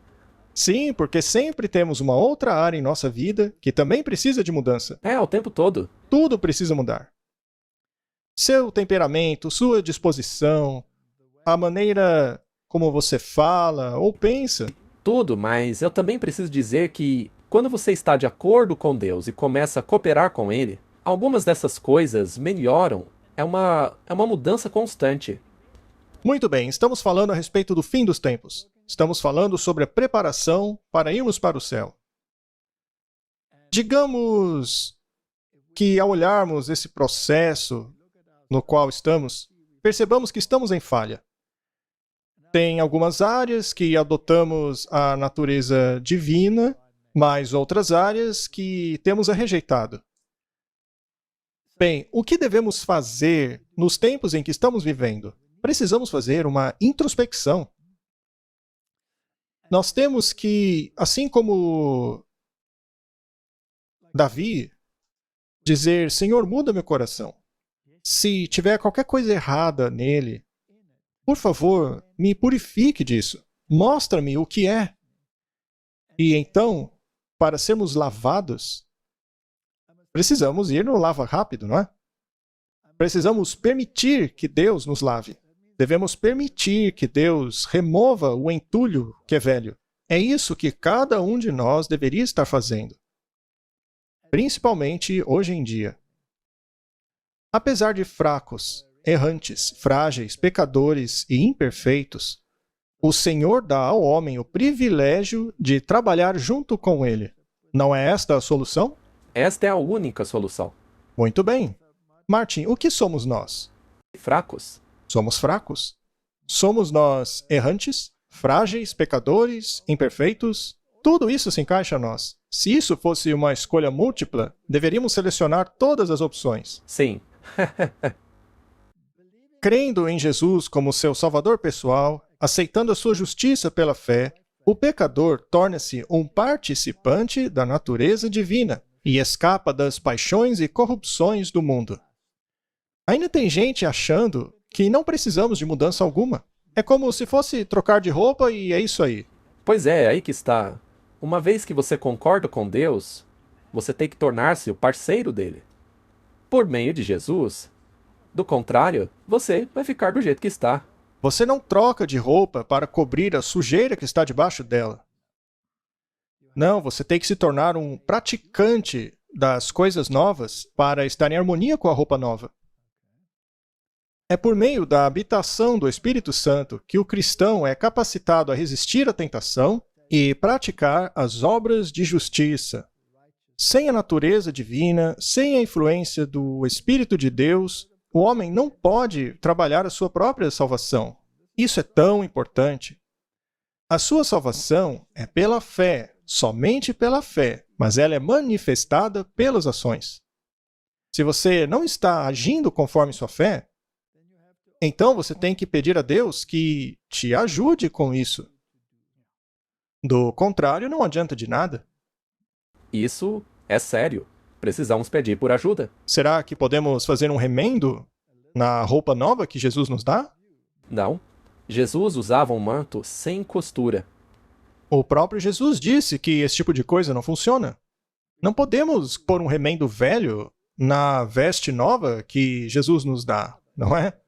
Sim, porque sempre temos uma outra área em nossa vida que também precisa de mudança. É, o tempo todo. Tudo precisa mudar. Seu temperamento, sua disposição, a maneira como você fala ou pensa. Tudo, mas eu também preciso dizer que quando você está de acordo com Deus e começa a cooperar com Ele, algumas dessas coisas melhoram. É uma mudança constante. Muito bem, estamos falando a respeito do fim dos tempos. Estamos falando sobre a preparação para irmos para o céu. Digamos que ao olharmos esse processo no qual estamos, percebamos que estamos em falha. Tem algumas áreas que adotamos a natureza divina, mas outras áreas que temos a rejeitado. Bem, o que devemos fazer nos tempos em que estamos vivendo? Precisamos fazer uma introspecção. Nós temos que, assim como Davi, dizer: Senhor, muda meu coração. Se tiver qualquer coisa errada nele, por favor, me purifique disso. Mostra-me o que é. E então, para sermos lavados, precisamos ir no lava rápido, não é? Precisamos permitir que Deus nos lave. Devemos permitir que Deus remova o entulho que é velho. É isso que cada um de nós deveria estar fazendo. Principalmente hoje em dia. Apesar de fracos, errantes, frágeis, pecadores e imperfeitos, o Senhor dá ao homem o privilégio de trabalhar junto com ele. Não é esta a solução? Esta é a única solução. Muito bem. Martin, o que somos nós? Fracos. Somos fracos. Somos nós errantes, frágeis, pecadores, imperfeitos? Tudo isso se encaixa a nós. Se isso fosse uma escolha múltipla, deveríamos selecionar todas as opções. Sim. Crendo em Jesus como seu salvador pessoal, aceitando a sua justiça pela fé, o pecador torna-se um participante da natureza divina e escapa das paixões e corrupções do mundo. Ainda tem gente achando que não precisamos de mudança alguma. É como se fosse trocar de roupa e é isso aí. Pois é, aí que está. Uma vez que você concorda com Deus, você tem que tornar-se o parceiro dele. Por meio de Jesus. Do contrário, você vai ficar do jeito que está. Você não troca de roupa para cobrir a sujeira que está debaixo dela. Não, você tem que se tornar um praticante das coisas novas para estar em harmonia com a roupa nova. É por meio da habitação do Espírito Santo que o cristão é capacitado a resistir à tentação e praticar as obras de justiça. Sem a natureza divina, sem a influência do Espírito de Deus, o homem não pode trabalhar a sua própria salvação. Isso é tão importante. A sua salvação é pela fé, somente pela fé, mas ela é manifestada pelas ações. Se você não está agindo conforme sua fé, então você tem que pedir a Deus que te ajude com isso. Do contrário, não adianta de nada. Isso é sério. Precisamos pedir por ajuda. Será que podemos fazer um remendo na roupa nova que Jesus nos dá? Não. Jesus usava um manto sem costura. O próprio Jesus disse que esse tipo de coisa não funciona. Não podemos pôr um remendo velho na veste nova que Jesus nos dá, não é?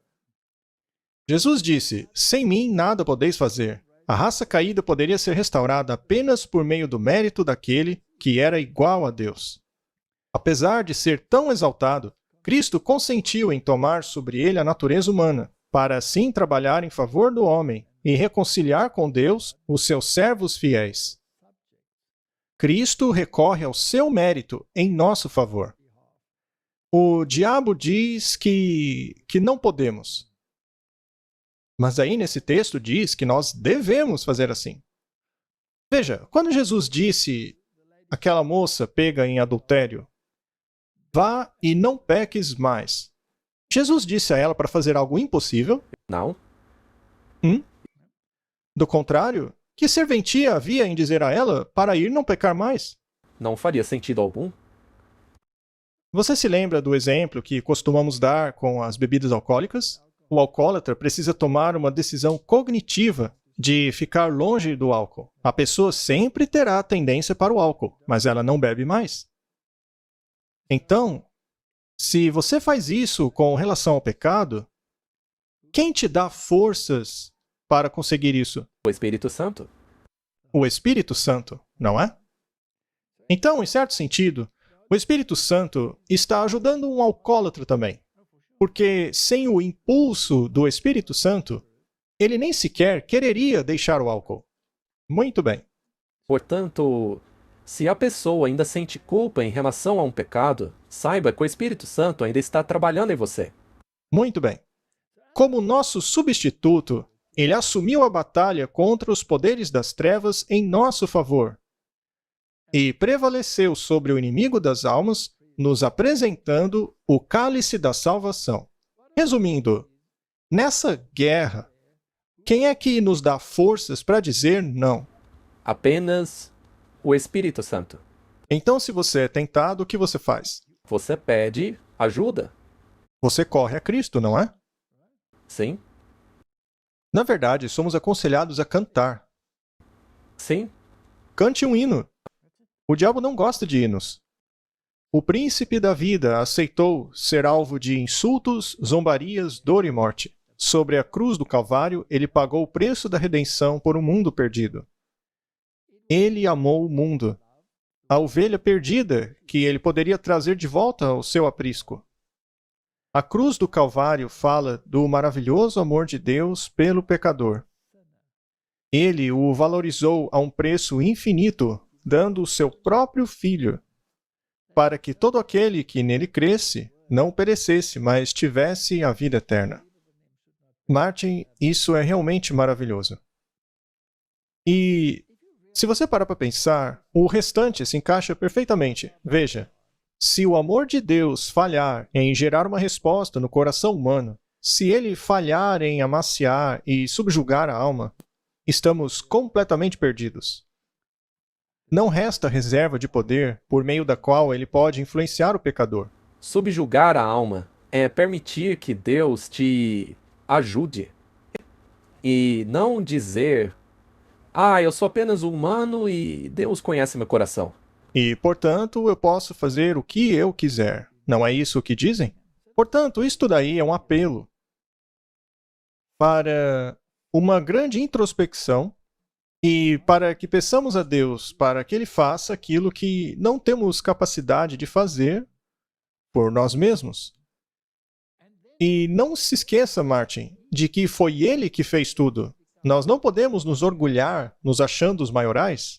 Jesus disse: sem mim nada podeis fazer. A raça caída poderia ser restaurada apenas por meio do mérito daquele que era igual a Deus. Apesar de ser tão exaltado, Cristo consentiu em tomar sobre ele a natureza humana, para assim trabalhar em favor do homem e reconciliar com Deus os seus servos fiéis. Cristo recorre ao seu mérito em nosso favor. O diabo diz que não podemos. Mas aí nesse texto diz que nós devemos fazer assim. Veja, quando Jesus disse àquela moça pega em adultério, vá e não peques mais, Jesus disse a ela para fazer algo impossível? Não. Do contrário, que serventia havia em dizer a ela para ir não pecar mais? Não faria sentido algum. Você se lembra do exemplo que costumamos dar com as bebidas alcoólicas? O alcoólatra precisa tomar uma decisão cognitiva de ficar longe do álcool. A pessoa sempre terá tendência para o álcool, mas ela não bebe mais. Então, se você faz isso com relação ao pecado, quem te dá forças para conseguir isso? O Espírito Santo. O Espírito Santo, não é? Então, em certo sentido, o Espírito Santo está ajudando um alcoólatra também. Porque sem o impulso do Espírito Santo, ele nem sequer quereria deixar o álcool. Muito bem. Portanto, se a pessoa ainda sente culpa em relação a um pecado, saiba que o Espírito Santo ainda está trabalhando em você. Muito bem. Como nosso substituto, ele assumiu a batalha contra os poderes das trevas em nosso favor e prevaleceu sobre o inimigo das almas, nos apresentando o cálice da salvação. Resumindo, nessa guerra, quem é que nos dá forças para dizer não? Apenas o Espírito Santo. Então, se você é tentado, o que você faz? Você pede ajuda. Você corre a Cristo, não é? Sim? Na verdade, somos aconselhados a cantar. Sim? Cante um hino. O diabo não gosta de hinos. O príncipe da vida aceitou ser alvo de insultos, zombarias, dor e morte. Sobre a cruz do Calvário, ele pagou o preço da redenção por um mundo perdido. Ele amou o mundo, a ovelha perdida que ele poderia trazer de volta ao seu aprisco. A cruz do Calvário fala do maravilhoso amor de Deus pelo pecador. Ele o valorizou a um preço infinito, dando o seu próprio filho, para que todo aquele que nele cresce não perecesse, mas tivesse a vida eterna. Martin, isso é realmente maravilhoso. E se você parar para pensar, o restante se encaixa perfeitamente. Veja, se o amor de Deus falhar em gerar uma resposta no coração humano, se ele falhar em amaciar e subjugar a alma, estamos completamente perdidos. Não resta reserva de poder por meio da qual ele pode influenciar o pecador. Subjugar a alma é permitir que Deus te ajude. E não dizer, ah, eu sou apenas um humano e Deus conhece meu coração. E, portanto, eu posso fazer o que eu quiser. Não é isso que dizem? Portanto, isto daí é um apelo para uma grande introspecção e para que peçamos a Deus para que Ele faça aquilo que não temos capacidade de fazer por nós mesmos. E não se esqueça, Martin, de que foi Ele que fez tudo. Nós não podemos nos orgulhar nos achando os maiorais.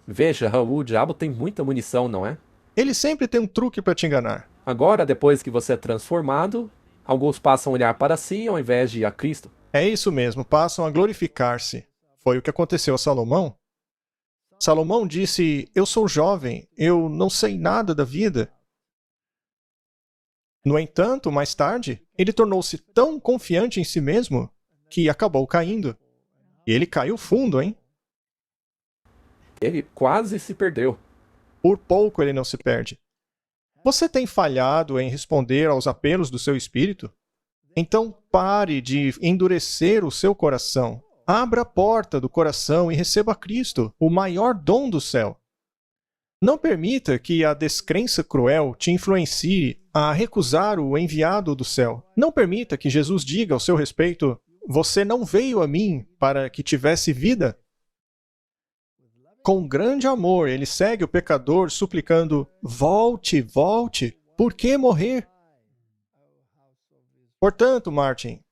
Veja, Raul, o diabo tem muita munição, não é? Ele sempre tem um truque para te enganar. Agora, depois que você é transformado, alguns passam a olhar para si ao invés de a Cristo. É isso mesmo, passam a glorificar-se. Foi o que aconteceu a Salomão. Salomão disse: Eu sou jovem, eu não sei nada da vida. No entanto, mais tarde, ele tornou-se tão confiante em si mesmo que acabou caindo. E ele caiu fundo, hein? Ele quase se perdeu. Por pouco ele não se perde. Você tem falhado em responder aos apelos do seu espírito? Então pare de endurecer o seu coração. Abra a porta do coração e receba Cristo, o maior dom do céu. Não permita que a descrença cruel te influencie a recusar o enviado do céu. Não permita que Jesus diga ao seu respeito: você não veio a mim para que tivesse vida. Com grande amor, ele segue o pecador suplicando: volte, volte, por que morrer? Portanto, Martin,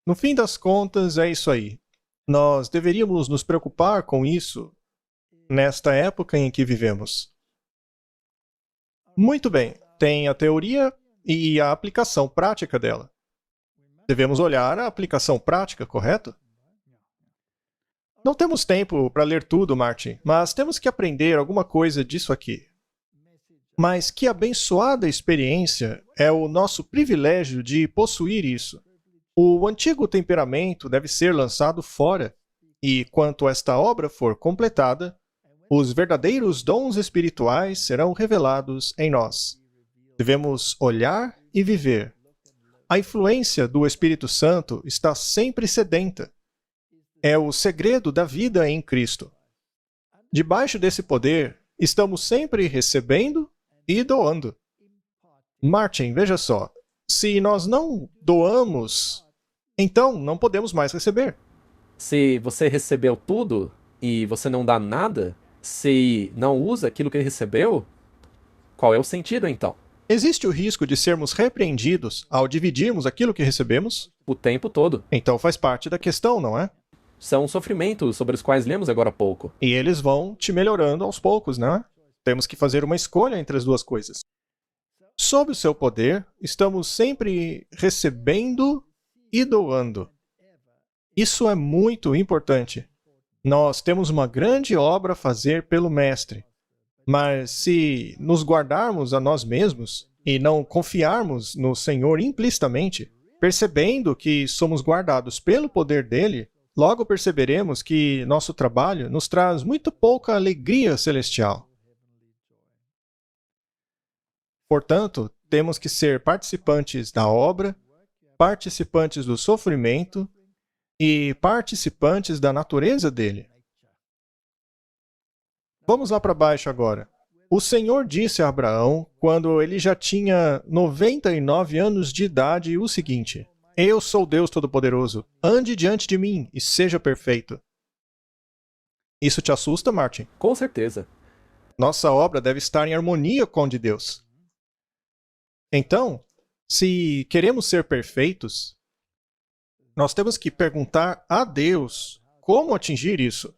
no fim das contas é isso aí. Nós deveríamos nos preocupar com isso nesta época em que vivemos. Muito bem, tem a teoria e a aplicação prática dela. Devemos olhar a aplicação prática, correto? Não temos tempo para ler tudo, Martin, mas temos que aprender alguma coisa disso aqui. Mas que abençoada experiência é o nosso privilégio de possuir isso. O antigo temperamento deve ser lançado fora, e quando esta obra for completada, os verdadeiros dons espirituais serão revelados em nós. Devemos olhar e viver. A influência do Espírito Santo está sempre sedenta. É o segredo da vida em Cristo. Debaixo desse poder, estamos sempre recebendo e doando. Martin, veja só. Se nós não doamos, então não podemos mais receber. Se você recebeu tudo e você não dá nada, se não usa aquilo que recebeu, qual é o sentido então? Existe o risco de sermos repreendidos ao dividirmos aquilo que recebemos? O tempo todo. Então faz parte da questão, não é? São sofrimentos sobre os quais lemos agora há pouco. E eles vão te melhorando aos poucos, não é? Temos que fazer uma escolha entre as duas coisas. Sob o seu poder, estamos sempre recebendo e doando. Isso é muito importante. Nós temos uma grande obra a fazer pelo Mestre. Mas se nos guardarmos a nós mesmos e não confiarmos no Senhor implicitamente, percebendo que somos guardados pelo poder dele, logo perceberemos que nosso trabalho nos traz muito pouca alegria celestial. Portanto, temos que ser participantes da obra, participantes do sofrimento e participantes da natureza dele. Vamos lá para baixo agora. O Senhor disse a Abraão, quando ele já tinha 99 anos de idade, o seguinte: Eu sou Deus Todo-Poderoso, ande diante de mim e seja perfeito. Isso te assusta, Martin? Com certeza. Nossa obra deve estar em harmonia com a de Deus. Então, se queremos ser perfeitos, nós temos que perguntar a Deus como atingir isso.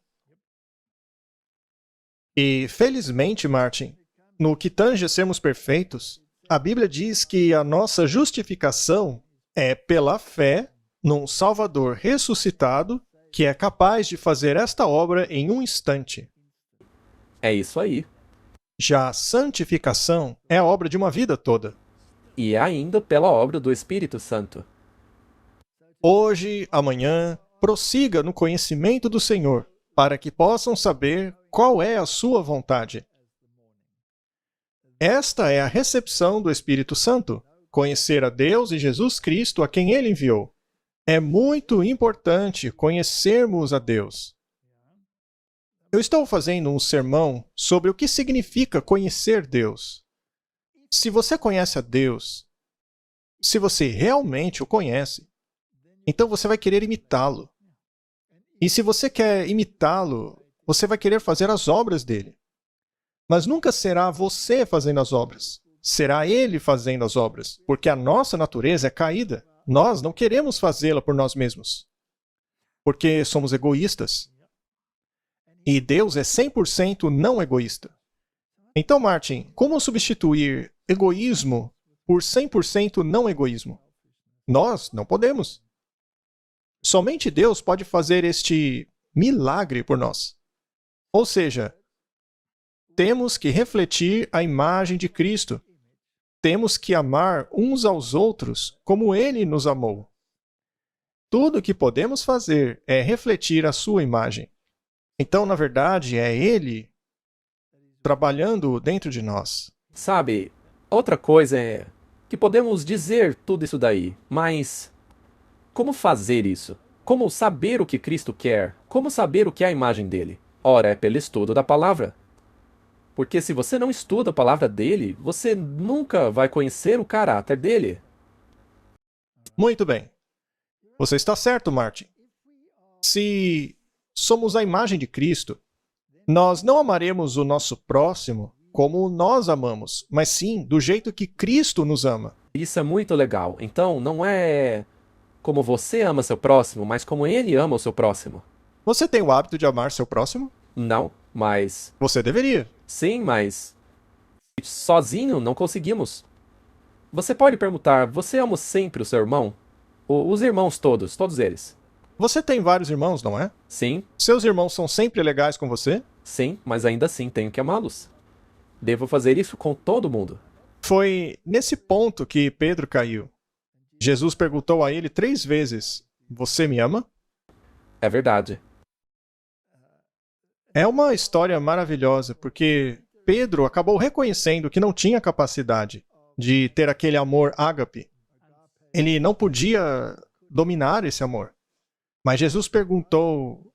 E, felizmente, Martin, no que tange a sermos perfeitos, a Bíblia diz que a nossa justificação é pela fé num Salvador ressuscitado que é capaz de fazer esta obra em um instante. É isso aí. Já a santificação é a obra de uma vida toda. E é ainda pela obra do Espírito Santo. Hoje, amanhã, prossiga no conhecimento do Senhor, para que possam saber qual é a sua vontade. Esta é a recepção do Espírito Santo, conhecer a Deus e Jesus Cristo a quem Ele enviou. É muito importante conhecermos a Deus. Eu estou fazendo um sermão sobre o que significa conhecer Deus. Se você conhece a Deus, se você realmente o conhece, então você vai querer imitá-lo. E se você quer imitá-lo, você vai querer fazer as obras dele. Mas nunca será você fazendo as obras. Será ele fazendo as obras, porque a nossa natureza é caída. Nós não queremos fazê-la por nós mesmos, porque somos egoístas. E Deus é 100% não egoísta. Então, Martin, como substituir egoísmo por 100% não egoísmo? Nós não podemos. Somente Deus pode fazer este milagre por nós. Ou seja, temos que refletir a imagem de Cristo. Temos que amar uns aos outros como Ele nos amou. Tudo o que podemos fazer é refletir a sua imagem. Então, na verdade, é Ele trabalhando dentro de nós. Sabe, outra coisa é que podemos dizer tudo isso daí, mas como fazer isso? Como saber o que Cristo quer? Como saber o que é a imagem dele? Ora, é pelo estudo da palavra. Porque se você não estuda a palavra dele, você nunca vai conhecer o caráter dele. Muito bem. Você está certo, Martin. Se somos a imagem de Cristo, nós não amaremos o nosso próximo como nós amamos, mas sim do jeito que Cristo nos ama. Isso é muito legal. Então, não é como você ama seu próximo, mas como ele ama o seu próximo. Você tem o hábito de amar seu próximo? Não, mas... Você deveria. Sim, mas... sozinho não conseguimos. Você pode perguntar, você ama sempre o seu irmão? Os irmãos todos eles. Você tem vários irmãos, não é? Sim, Seus irmãos são sempre legais com você? sim, mas ainda assim tenho que amá-los. Devo fazer isso com todo mundo. Foi nesse ponto que Pedro caiu. Jesus perguntou a ele 3 vezes: Você me ama? É verdade. É uma história maravilhosa, porque Pedro acabou reconhecendo que não tinha capacidade de ter aquele amor ágape. Ele não podia dominar esse amor. Mas Jesus perguntou: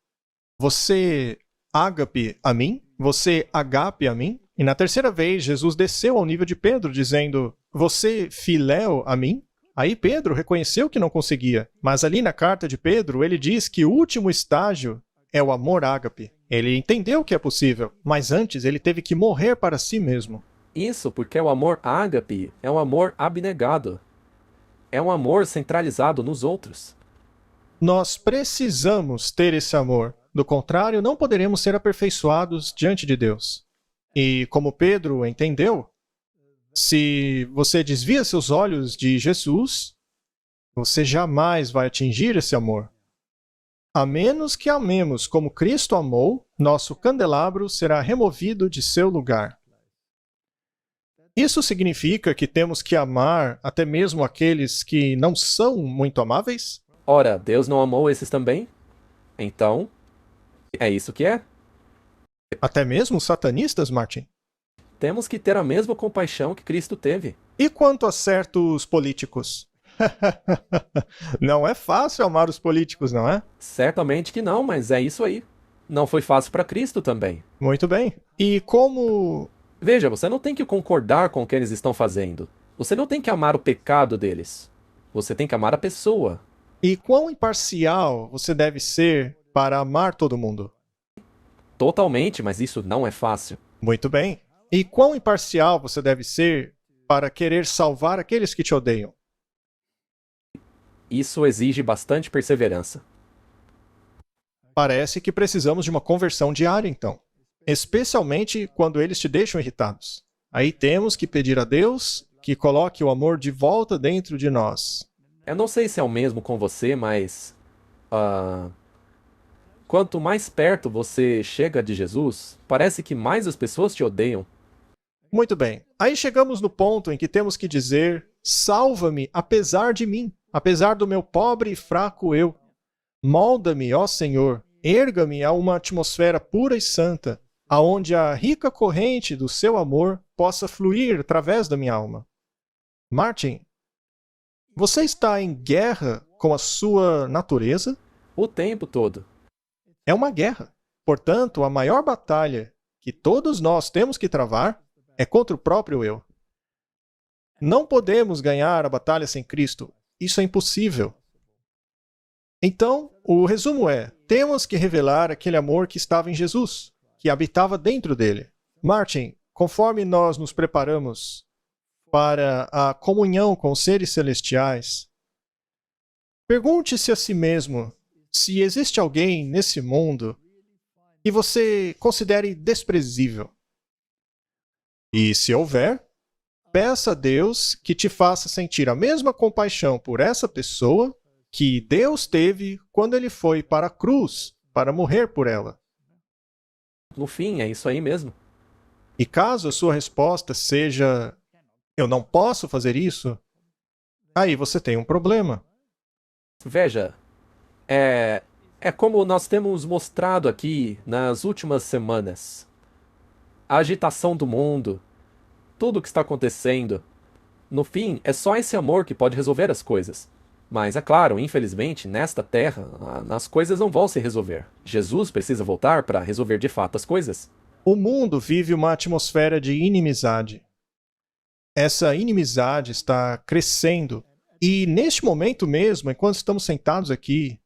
Você ágape a mim? Você agape a mim? E na terceira vez, Jesus desceu ao nível de Pedro, dizendo: Você filéu a mim? Aí Pedro reconheceu que não conseguia. Mas ali na carta de Pedro, ele diz que o último estágio é o amor ágape. Ele entendeu que é possível, mas antes ele teve que morrer para si mesmo. Isso porque o amor ágape é um amor abnegado. É um amor centralizado nos outros. Nós precisamos ter esse amor. Do contrário, não poderemos ser aperfeiçoados diante de Deus. E como Pedro entendeu, se você desvia seus olhos de Jesus, você jamais vai atingir esse amor. A menos que amemos como Cristo amou, nosso candelabro será removido de seu lugar. Isso significa que temos que amar até mesmo aqueles que não são muito amáveis? Ora, Deus não amou esses também? Então, é isso que é. Até mesmo os satanistas, Martin? Temos que ter a mesma compaixão que Cristo teve. E quanto a certos políticos? Não é fácil amar os políticos, não é? Certamente que não, mas é isso aí. Não foi fácil para Cristo também. Muito bem. E como... Veja, você não tem que concordar com o que eles estão fazendo. Você não tem que amar o pecado deles. Você tem que amar a pessoa. E quão imparcial você deve ser para amar todo mundo? Totalmente, mas isso não é fácil. Muito bem. E quão imparcial você deve ser para querer salvar aqueles que te odeiam? Isso exige bastante perseverança. Parece que precisamos de uma conversão diária, então. Especialmente quando eles te deixam irritados. Aí temos que pedir a Deus que coloque o amor de volta dentro de nós. Eu não sei se é o mesmo com você, mas... quanto mais perto você chega de Jesus, parece que mais as pessoas te odeiam. Muito bem. Aí chegamos no ponto em que temos que dizer: salva-me apesar de mim, apesar do meu pobre e fraco eu. Molda-me, ó Senhor, erga-me a uma atmosfera pura e santa, aonde a rica corrente do seu amor possa fluir através da minha alma. Martin, Você está em guerra com a sua natureza? O tempo todo. É uma guerra. Portanto, a maior batalha que todos nós temos que travar é contra o próprio eu. Não podemos ganhar a batalha sem Cristo. Isso é impossível. Então, o resumo é: temos que revelar aquele amor que estava em Jesus, que habitava dentro dele. Martin, conforme nós nos preparamos para a comunhão com os seres celestiais, pergunte-se a si mesmo se existe alguém nesse mundo que você considere desprezível. E se houver, peça a Deus que te faça sentir a mesma compaixão por essa pessoa que Deus teve quando ele foi para a cruz para morrer por ela. No fim, é isso aí mesmo. E caso a sua resposta seja: eu não posso fazer isso, aí você tem um problema. Veja, é como nós temos mostrado aqui nas últimas semanas. A agitação do mundo, tudo o que está acontecendo. No fim, é só esse amor que pode resolver as coisas. Mas, é claro, infelizmente, nesta terra, as coisas não vão se resolver. Jesus precisa voltar para resolver de fato as coisas. O mundo vive uma atmosfera de inimizade. Essa inimizade está crescendo. E neste momento mesmo, enquanto estamos sentados aqui,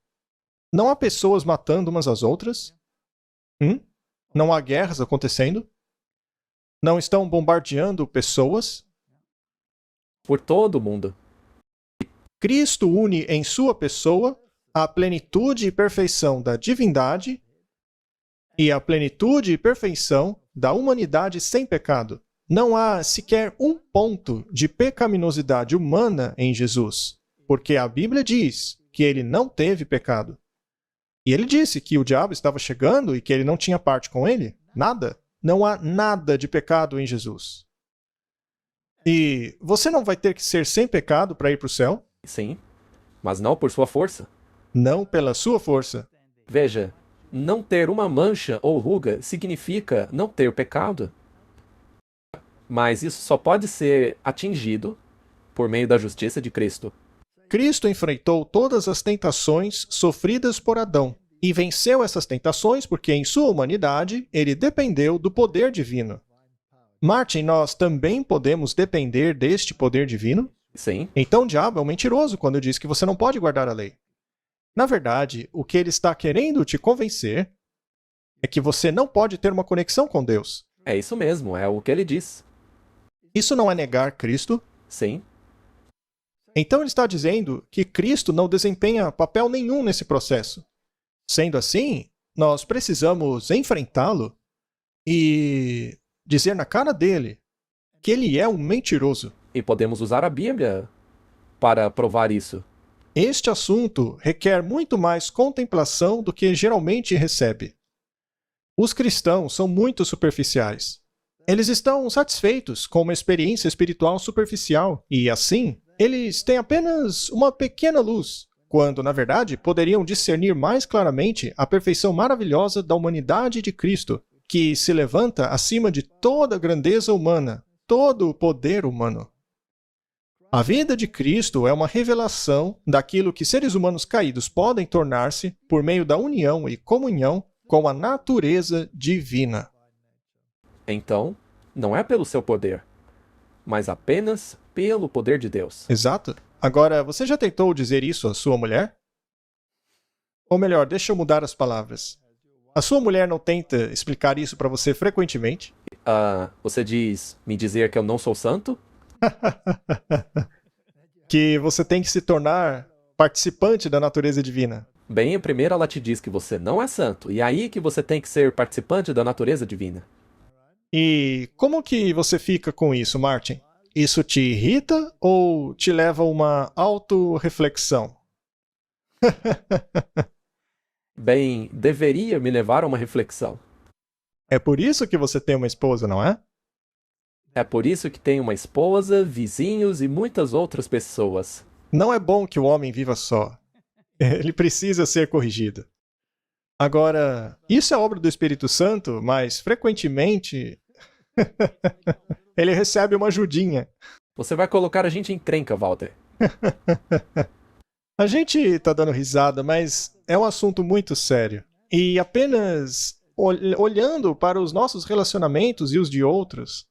não há pessoas matando umas às outras? Não há guerras acontecendo? Não estão bombardeando pessoas? Por todo o mundo. Cristo une em sua pessoa a plenitude e perfeição da divindade e a plenitude e perfeição da humanidade sem pecado. Não há sequer um ponto de pecaminosidade humana em Jesus, porque a Bíblia diz que ele não teve pecado. E ele disse que o diabo estava chegando e que ele não tinha parte com ele. Nada. Não há nada de pecado em Jesus. E você não vai ter que ser sem pecado para ir para o céu? Sim, mas não por sua força. Não pela sua força. Veja, não ter uma mancha ou ruga significa não ter pecado. Mas isso só pode ser atingido por meio da justiça de Cristo. Cristo enfrentou todas as tentações sofridas por Adão e venceu essas tentações porque em sua humanidade ele dependeu do poder divino. Martin, nós também podemos depender deste poder divino? Sim. Então o diabo é um mentiroso quando diz que você não pode guardar a lei. Na verdade, o que ele está querendo te convencer é que você não pode ter uma conexão com Deus. É isso mesmo, é o que ele diz. Isso não é negar Cristo? Sim. Então ele está dizendo que Cristo não desempenha papel nenhum nesse processo. Sendo assim, nós precisamos enfrentá-lo e dizer na cara dele que ele é um mentiroso. E podemos usar a Bíblia para provar isso. Este assunto requer muito mais contemplação do que geralmente recebe. Os cristãos são muito superficiais. Eles estão satisfeitos com uma experiência espiritual superficial e, assim, eles têm apenas uma pequena luz, quando, na verdade, poderiam discernir mais claramente a perfeição maravilhosa da humanidade de Cristo, que se levanta acima de toda a grandeza humana, todo o poder humano. A vida de Cristo é uma revelação daquilo que seres humanos caídos podem tornar-se por meio da união e comunhão com a natureza divina. Então, não é pelo seu poder, mas apenas pelo poder de Deus. Exato. Agora, você já tentou dizer isso à sua mulher? Ou melhor, deixa eu mudar as palavras. A sua mulher não tenta explicar isso para você frequentemente? Você diz me dizer que eu não sou santo? Que você tem que se tornar participante da natureza divina. Bem, primeiro ela te diz que você não é santo, e aí que você tem que ser participante da natureza divina. E como que você fica com isso, Martin? Isso te irrita ou te leva a uma autorreflexão? Bem, deveria me levar a uma reflexão. É por isso que você tem uma esposa, não é? É por isso que tenho uma esposa, vizinhos e muitas outras pessoas. Não é bom que o homem viva só. Ele precisa ser corrigido. Agora, isso é obra do Espírito Santo, mas frequentemente ele recebe uma ajudinha. Você vai colocar a gente em encrenca, Walter. A gente está dando risada, mas é um assunto muito sério. E apenas olhando para os nossos relacionamentos e os de outros,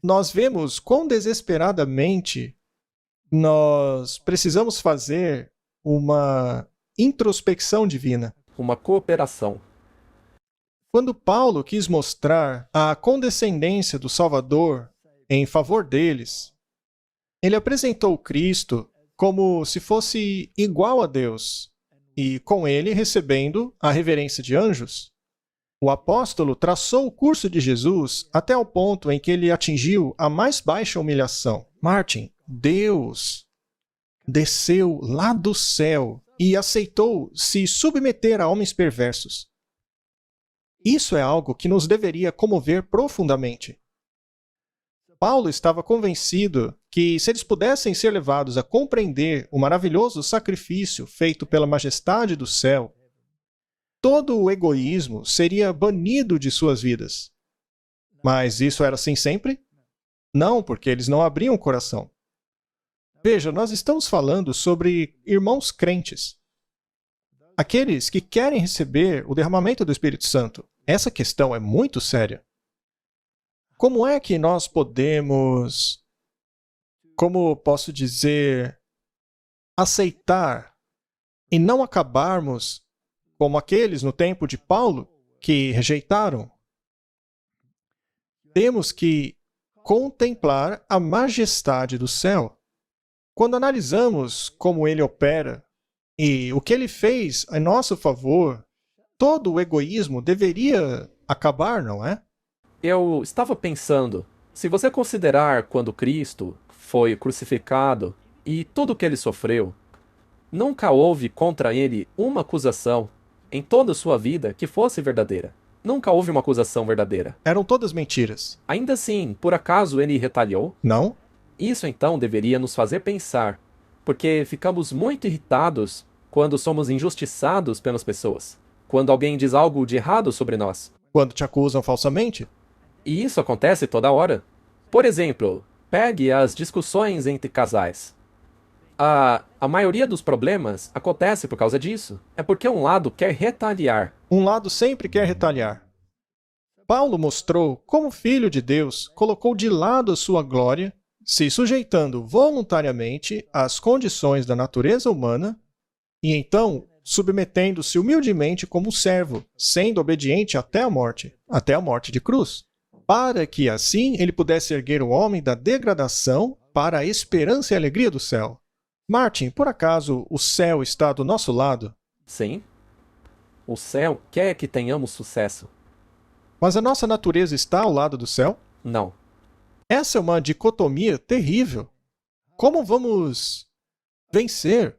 nós vemos quão desesperadamente nós precisamos fazer uma introspecção divina. Uma cooperação. Quando Paulo quis mostrar a condescendência do Salvador em favor deles, ele apresentou Cristo como se fosse igual a Deus, e com ele recebendo a reverência de anjos. O apóstolo traçou o curso de Jesus até o ponto em que ele atingiu a mais baixa humilhação. Martin, Deus desceu lá do céu e aceitou se submeter a homens perversos. Isso é algo que nos deveria comover profundamente. Paulo estava convencido que, se eles pudessem ser levados a compreender o maravilhoso sacrifício feito pela majestade do céu, todo o egoísmo seria banido de suas vidas. Mas isso era assim sempre? Não, porque eles não abriam o coração. Veja, nós estamos falando sobre irmãos crentes. Aqueles que querem receber o derramamento do Espírito Santo. Essa questão é muito séria. Como é que nós podemos, como posso dizer, aceitar e não acabarmos como aqueles no tempo de Paulo que rejeitaram? Temos que contemplar a majestade do céu. Quando analisamos como ele opera e o que ele fez em nosso favor, todo o egoísmo deveria acabar, não é? Eu estava pensando, se você considerar quando Cristo foi crucificado e tudo o que ele sofreu, nunca houve contra ele uma acusação em toda a sua vida que fosse verdadeira. Nunca houve uma acusação verdadeira. Eram todas mentiras. Ainda assim, por acaso ele retaliou? Não? Isso então deveria nos fazer pensar, porque ficamos muito irritados quando somos injustiçados pelas pessoas, quando alguém diz algo de errado sobre nós. Quando te acusam falsamente? E isso acontece toda hora. Por exemplo, pegue as discussões entre casais. A maioria dos problemas acontece por causa disso. É porque um lado quer retaliar. Um lado sempre quer retaliar. Paulo mostrou como o Filho de Deus colocou de lado a sua glória, se sujeitando voluntariamente às condições da natureza humana, e então submetendo-se humildemente como servo, sendo obediente até a morte de cruz, para que assim ele pudesse erguer o homem da degradação para a esperança e alegria do céu. Martin, por acaso o céu está do nosso lado? Sim. O céu quer que tenhamos sucesso. Mas a nossa natureza está ao lado do céu? Não. Essa é uma dicotomia terrível. Como vamos vencer?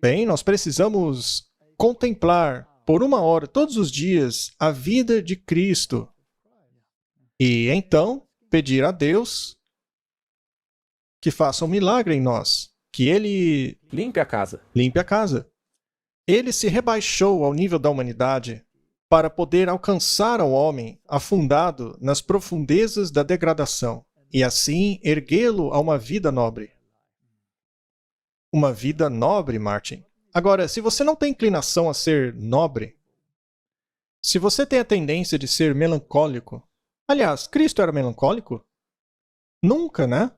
Bem, nós precisamos contemplar por 1 hora todos os dias a vida de Cristo. E então pedir a Deus que faça um milagre em nós, que Ele Limpe a casa. limpe a casa. Ele se rebaixou ao nível da humanidade para poder alcançar ao homem afundado nas profundezas da degradação e assim erguê-lo a uma vida nobre. Uma vida nobre, Martin. Agora, se você não tem inclinação a ser nobre, se você tem a tendência de ser melancólico, aliás, Cristo era melancólico? Nunca, né?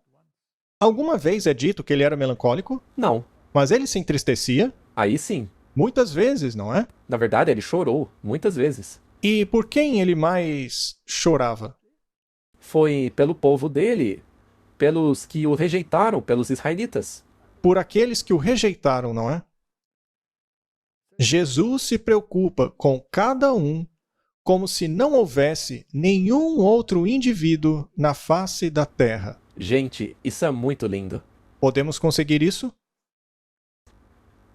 Alguma vez é dito que ele era melancólico? Não. Mas ele se entristecia? Aí sim. Muitas vezes, não é? Na verdade, ele chorou muitas vezes. E por quem ele mais chorava? Foi pelo povo dele, pelos que o rejeitaram, pelos israelitas. Por aqueles que o rejeitaram, não é? Jesus se preocupa com cada um como se não houvesse nenhum outro indivíduo na face da terra. Gente, isso é muito lindo. Podemos conseguir isso?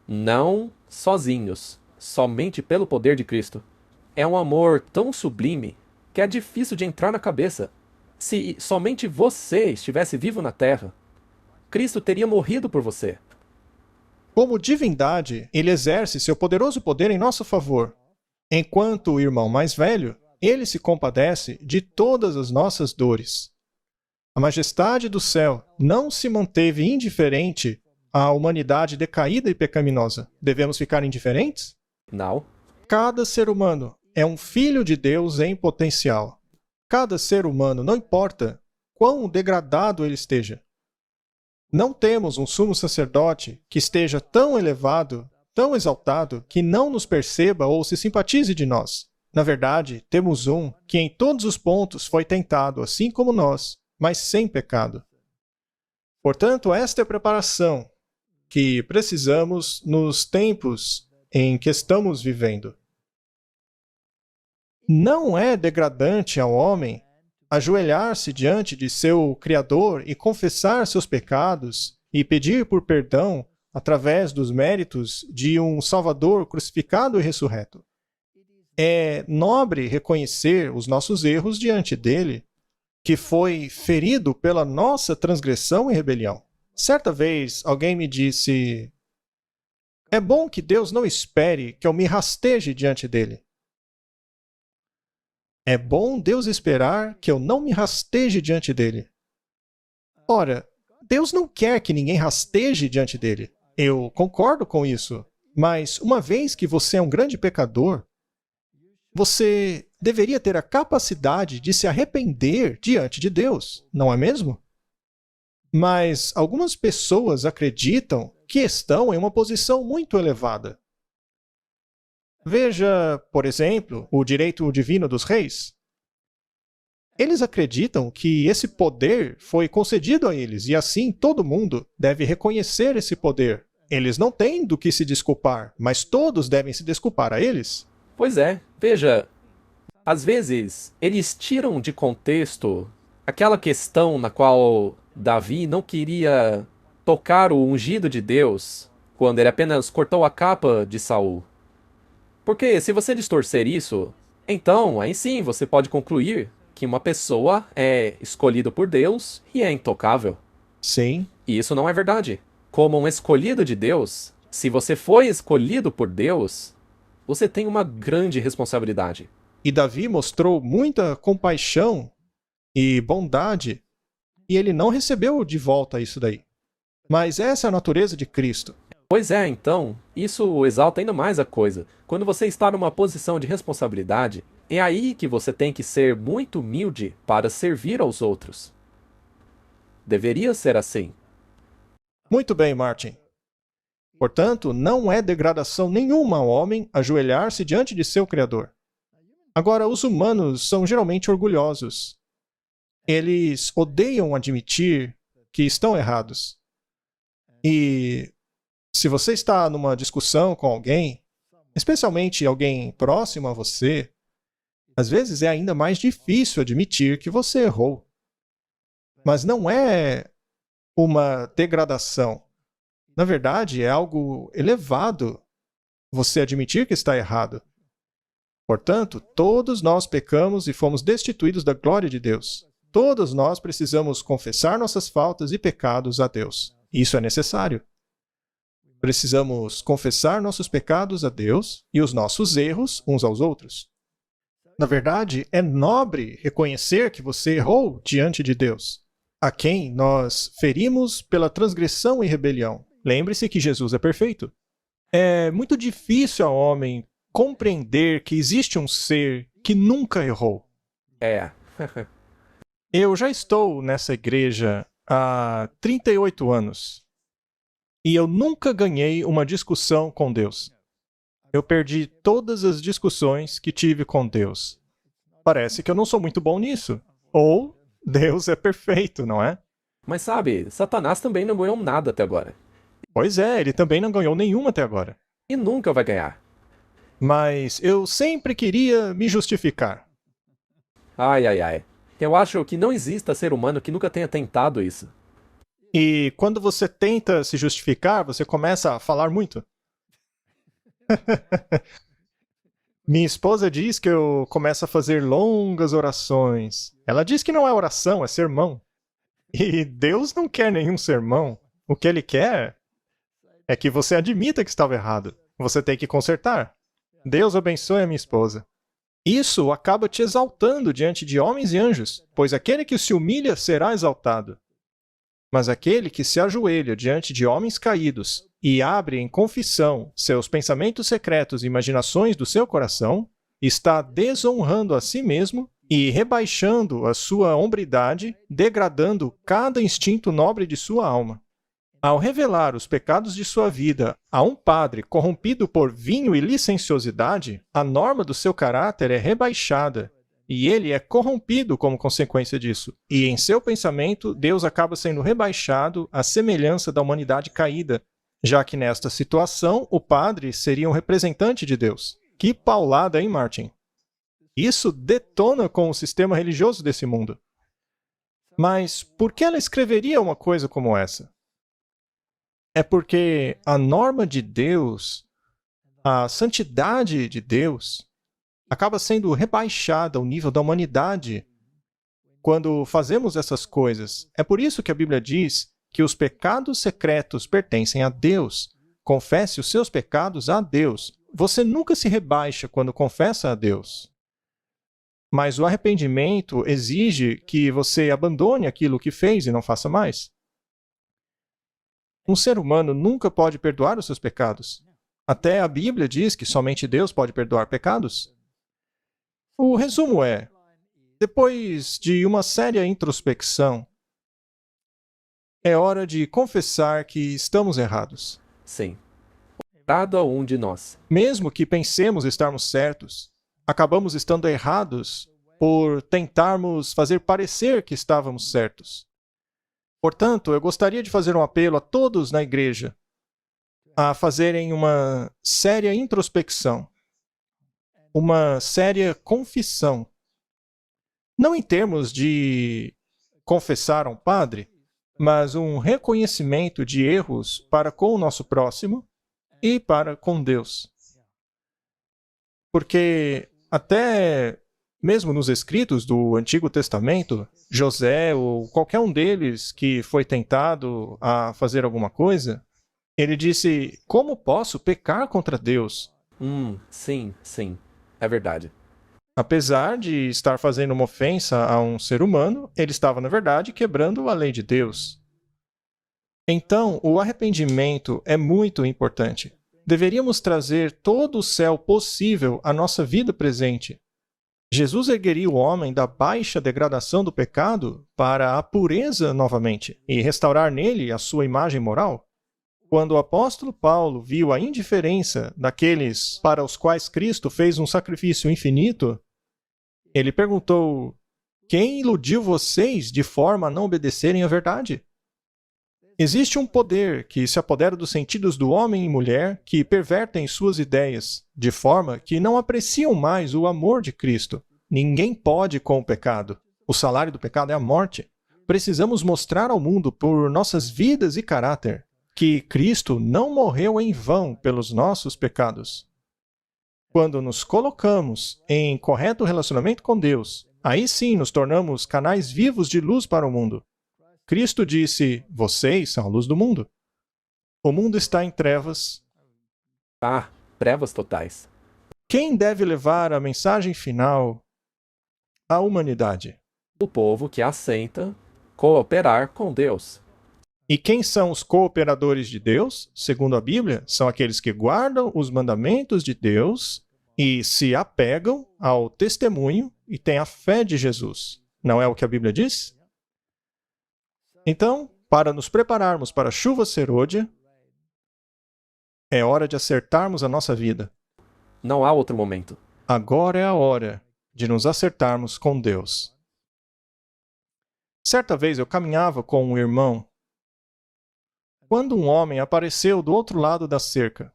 Não sozinhos, somente pelo poder de Cristo. É um amor tão sublime que é difícil de entrar na cabeça. Se somente você estivesse vivo na Terra, Cristo teria morrido por você. Como divindade, ele exerce seu poderoso poder em nosso favor. Enquanto o irmão mais velho, ele se compadece de todas as nossas dores. A majestade do céu não se manteve indiferente à humanidade decaída e pecaminosa. Devemos ficar indiferentes? Não. Cada ser humano é um filho de Deus em potencial. Cada ser humano, não importa quão degradado ele esteja. Não temos um sumo sacerdote que esteja tão elevado, tão exaltado, que não nos perceba ou se simpatize de nós. Na verdade, temos um que em todos os pontos foi tentado, assim como nós, mas sem pecado. Portanto, esta é a preparação que precisamos nos tempos em que estamos vivendo. Não é degradante ao homem ajoelhar-se diante de seu Criador e confessar seus pecados e pedir por perdão através dos méritos de um Salvador crucificado e ressurreto. É nobre reconhecer os nossos erros diante dele, que foi ferido pela nossa transgressão e rebelião. Certa vez, alguém me disse: é bom que Deus não espere que eu me rasteje diante dele. É bom Deus esperar que eu não me rasteje diante dele. Ora, Deus não quer que ninguém rasteje diante dele. Eu concordo com isso. Mas uma vez que você é um grande pecador, você deveria ter a capacidade de se arrepender diante de Deus, não é mesmo? Mas algumas pessoas acreditam que estão em uma posição muito elevada. Veja, por exemplo, o direito divino dos reis. Eles acreditam que esse poder foi concedido a eles e assim todo mundo deve reconhecer esse poder. Eles não têm do que se desculpar, mas todos devem se desculpar a eles. Pois é, veja, às vezes eles tiram de contexto aquela questão na qual Davi não queria tocar o ungido de Deus quando ele apenas cortou a capa de Saul. Porque se você distorcer isso, então aí sim você pode concluir que uma pessoa é escolhida por Deus e é intocável. Sim. E isso não é verdade. Como um escolhido de Deus, se você foi escolhido por Deus, você tem uma grande responsabilidade. E Davi mostrou muita compaixão e bondade, e ele não recebeu de volta isso daí. Mas essa é a natureza de Cristo. Pois é, então, isso exalta ainda mais a coisa. Quando você está numa posição de responsabilidade, é aí que você tem que ser muito humilde para servir aos outros. Deveria ser assim. Muito bem, Martin. Portanto, não é degradação nenhuma ao homem ajoelhar-se diante de seu Criador. Agora, os humanos são geralmente orgulhosos. Eles odeiam admitir que estão errados. E se você está numa discussão com alguém, especialmente alguém próximo a você, às vezes é ainda mais difícil admitir que você errou. Mas não é uma degradação. Na verdade, é algo elevado você admitir que está errado. Portanto, todos nós pecamos e fomos destituídos da glória de Deus. Todos nós precisamos confessar nossas faltas e pecados a Deus. Isso é necessário. Precisamos confessar nossos pecados a Deus e os nossos erros uns aos outros. Na verdade, é nobre reconhecer que você errou diante de Deus, a quem nós ferimos pela transgressão e rebelião. Lembre-se que Jesus é perfeito. É muito difícil ao homem compreender que existe um ser que nunca errou. É. Eu já estou nessa igreja há 38 anos. E eu nunca ganhei uma discussão com Deus. Eu perdi todas as discussões que tive com Deus. Parece que eu não sou muito bom nisso. Ou Deus é perfeito, não é? Mas sabe, Satanás também não ganhou nada até agora. Pois é, ele também não ganhou nenhuma até agora. E nunca vai ganhar. Mas eu sempre queria me justificar. Ai, ai, ai. Eu acho que não exista ser humano que nunca tenha tentado isso. E quando você tenta se justificar, você começa a falar muito. Minha esposa diz que eu começo a fazer longas orações. Ela diz que não é oração, é sermão. E Deus não quer nenhum sermão. O que Ele quer é que você admita que estava errado. Você tem que consertar. Deus abençoe a minha esposa. Isso acaba te exaltando diante de homens e anjos, pois aquele que se humilha será exaltado. Mas aquele que se ajoelha diante de homens caídos e abre em confissão seus pensamentos secretos e imaginações do seu coração, está desonrando a si mesmo e rebaixando a sua hombridade, degradando cada instinto nobre de sua alma. Ao revelar os pecados de sua vida a um padre corrompido por vinho e licenciosidade, a norma do seu caráter é rebaixada e ele é corrompido como consequência disso. E em seu pensamento, Deus acaba sendo rebaixado à semelhança da humanidade caída, já que nesta situação o padre seria um representante de Deus. Que paulada, hein, Martin? Isso detona com o sistema religioso desse mundo. Mas por que ela escreveria uma coisa como essa? É porque a norma de Deus, a santidade de Deus, acaba sendo rebaixada ao nível da humanidade quando fazemos essas coisas. É por isso que a Bíblia diz que os pecados secretos pertencem a Deus. Confesse os seus pecados a Deus. Você nunca se rebaixa quando confessa a Deus. Mas o arrependimento exige que você abandone aquilo que fez e não faça mais. Um ser humano nunca pode perdoar os seus pecados. Até a Bíblia diz que somente Deus pode perdoar pecados. O resumo é: depois de uma séria introspecção, é hora de confessar que estamos errados. Sim. Errado a um de nós. Mesmo que pensemos estarmos certos, acabamos estando errados por tentarmos fazer parecer que estávamos certos. Portanto, eu gostaria de fazer um apelo a todos na igreja a fazerem uma séria introspecção, uma séria confissão. Não em termos de confessar a um padre, mas um reconhecimento de erros para com o nosso próximo e para com Deus. Porque até mesmo nos escritos do Antigo Testamento, José ou qualquer um deles que foi tentado a fazer alguma coisa, ele disse: como posso pecar contra Deus? Sim. É verdade. Apesar de estar fazendo uma ofensa a um ser humano, ele estava, na verdade, quebrando a lei de Deus. Então, o arrependimento é muito importante. Deveríamos trazer todo o céu possível à nossa vida presente. Jesus ergueria o homem da baixa degradação do pecado para a pureza novamente e restaurar nele a sua imagem moral. Quando o apóstolo Paulo viu a indiferença daqueles para os quais Cristo fez um sacrifício infinito, ele perguntou: quem iludiu vocês de forma a não obedecerem à verdade? Existe um poder que se apodera dos sentidos do homem e mulher que pervertem suas ideias, de forma que não apreciam mais o amor de Cristo. Ninguém pode com o pecado. O salário do pecado é a morte. Precisamos mostrar ao mundo, por nossas vidas e caráter, que Cristo não morreu em vão pelos nossos pecados. Quando nos colocamos em correto relacionamento com Deus, aí sim nos tornamos canais vivos de luz para o mundo. Cristo disse: vocês são a luz do mundo. O mundo está em trevas. Trevas totais. Quem deve levar a mensagem final à humanidade? O povo que aceita cooperar com Deus. E quem são os cooperadores de Deus? Segundo a Bíblia, são aqueles que guardam os mandamentos de Deus e se apegam ao testemunho e têm a fé de Jesus. Não é o que a Bíblia diz? Então, para nos prepararmos para a chuva serôdia, é hora de acertarmos a nossa vida. Não há outro momento. Agora é a hora de nos acertarmos com Deus. Certa vez eu caminhava com um irmão quando um homem apareceu do outro lado da cerca.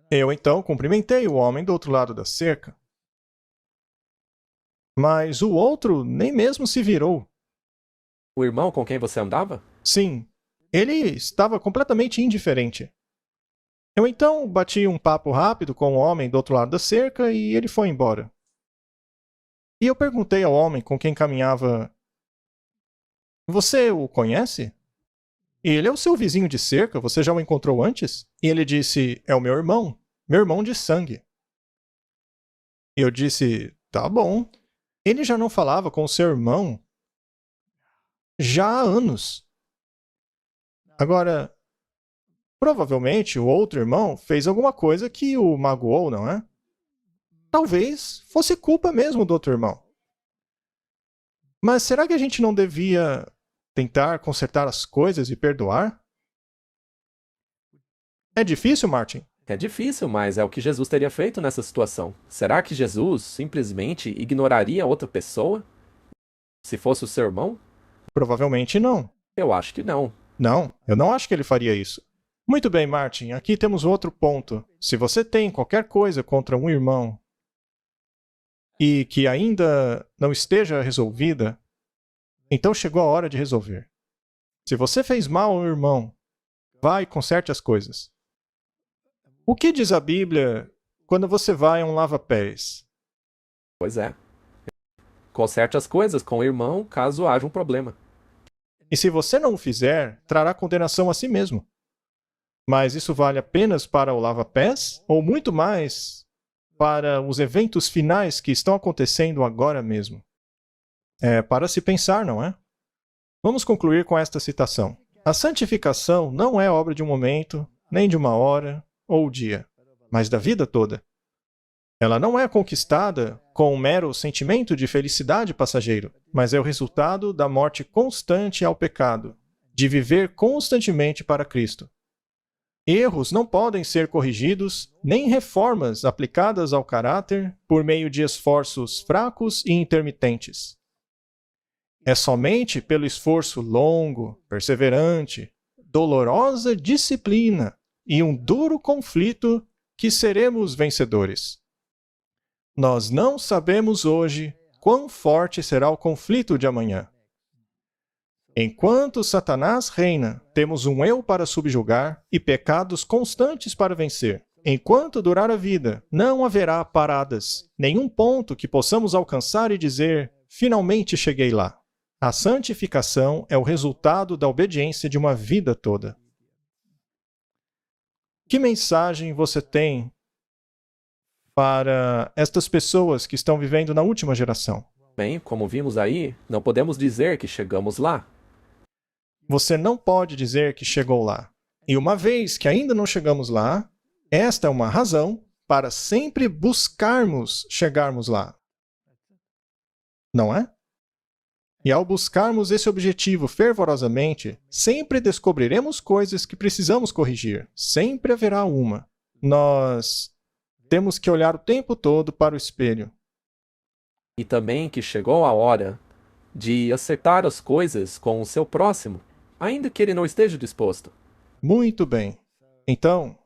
Eu então cumprimentei o homem do outro lado da cerca. Mas o outro nem mesmo se virou. O irmão com quem você andava? Sim, ele estava completamente indiferente. Eu então bati um papo rápido com o homem do outro lado da cerca e ele foi embora. E eu perguntei ao homem com quem caminhava: você o conhece? Ele é o seu vizinho de cerca, você já o encontrou antes? E ele disse: é o meu irmão de sangue. E eu disse, tá bom. Ele já não falava com o seu irmão já há anos. Agora, provavelmente o outro irmão fez alguma coisa que o magoou, não é? Talvez fosse culpa mesmo do outro irmão. Mas será que a gente não devia tentar consertar as coisas e perdoar? É difícil, Martin? É difícil, mas é o que Jesus teria feito nessa situação. Será que Jesus simplesmente ignoraria outra pessoa? Se fosse o seu irmão? Provavelmente não. Eu acho que não. Não, eu não acho que ele faria isso. Muito bem, Martin, aqui temos outro ponto. Se você tem qualquer coisa contra um irmão e que ainda não esteja resolvida, então chegou a hora de resolver. Se você fez mal ao irmão, vá e conserte as coisas. O que diz a Bíblia quando você vai a um lava-pés? Pois é. Conserte as coisas com o irmão caso haja um problema. E se você não o fizer, trará condenação a si mesmo. Mas isso vale apenas para o lava-pés ou muito mais para os eventos finais que estão acontecendo agora mesmo? É para se pensar, não é? Vamos concluir com esta citação. A santificação não é obra de um momento, nem de uma hora ou dia, mas da vida toda. Ela não é conquistada com um mero sentimento de felicidade passageiro, mas é o resultado da morte constante ao pecado, de viver constantemente para Cristo. Erros não podem ser corrigidos, nem reformas aplicadas ao caráter por meio de esforços fracos e intermitentes. É somente pelo esforço longo, perseverante, dolorosa disciplina e um duro conflito que seremos vencedores. Nós não sabemos hoje quão forte será o conflito de amanhã. Enquanto Satanás reina, temos um eu para subjugar e pecados constantes para vencer. Enquanto durar a vida, não haverá paradas, nenhum ponto que possamos alcançar e dizer, finalmente cheguei lá. A santificação é o resultado da obediência de uma vida toda. Que mensagem você tem para estas pessoas que estão vivendo na última geração? Bem, como vimos aí, não podemos dizer que chegamos lá. Você não pode dizer que chegou lá. E uma vez que ainda não chegamos lá, esta é uma razão para sempre buscarmos chegarmos lá. Não é? E ao buscarmos esse objetivo fervorosamente, sempre descobriremos coisas que precisamos corrigir. Sempre haverá uma. Nós temos que olhar o tempo todo para o espelho. E também que chegou a hora de acertar as coisas com o seu próximo, ainda que ele não esteja disposto. Muito bem. Então,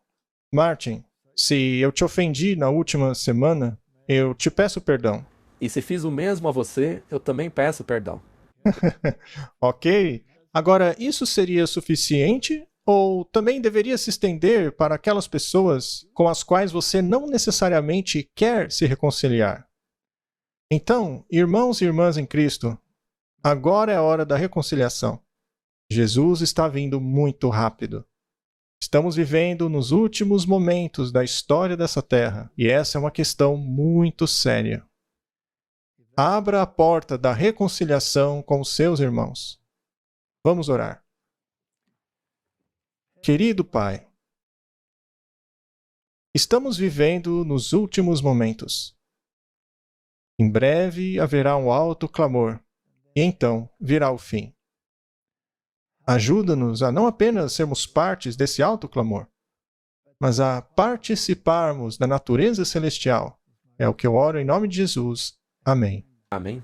Martin, se eu te ofendi na última semana, eu te peço perdão. E se fiz o mesmo a você, eu também peço perdão. Ok? Agora, isso seria suficiente? Ou também deveria se estender para aquelas pessoas com as quais você não necessariamente quer se reconciliar? Então, irmãos e irmãs em Cristo, agora é a hora da reconciliação. Jesus está vindo muito rápido. Estamos vivendo nos últimos momentos da história dessa terra, e essa é uma questão muito séria. Abra a porta da reconciliação com os seus irmãos. Vamos orar. Querido Pai, estamos vivendo nos últimos momentos. Em breve haverá um alto clamor, e então virá o fim. Ajuda-nos a não apenas sermos partes desse alto clamor, mas a participarmos da natureza celestial. É o que eu oro em nome de Jesus. Amém. Amém?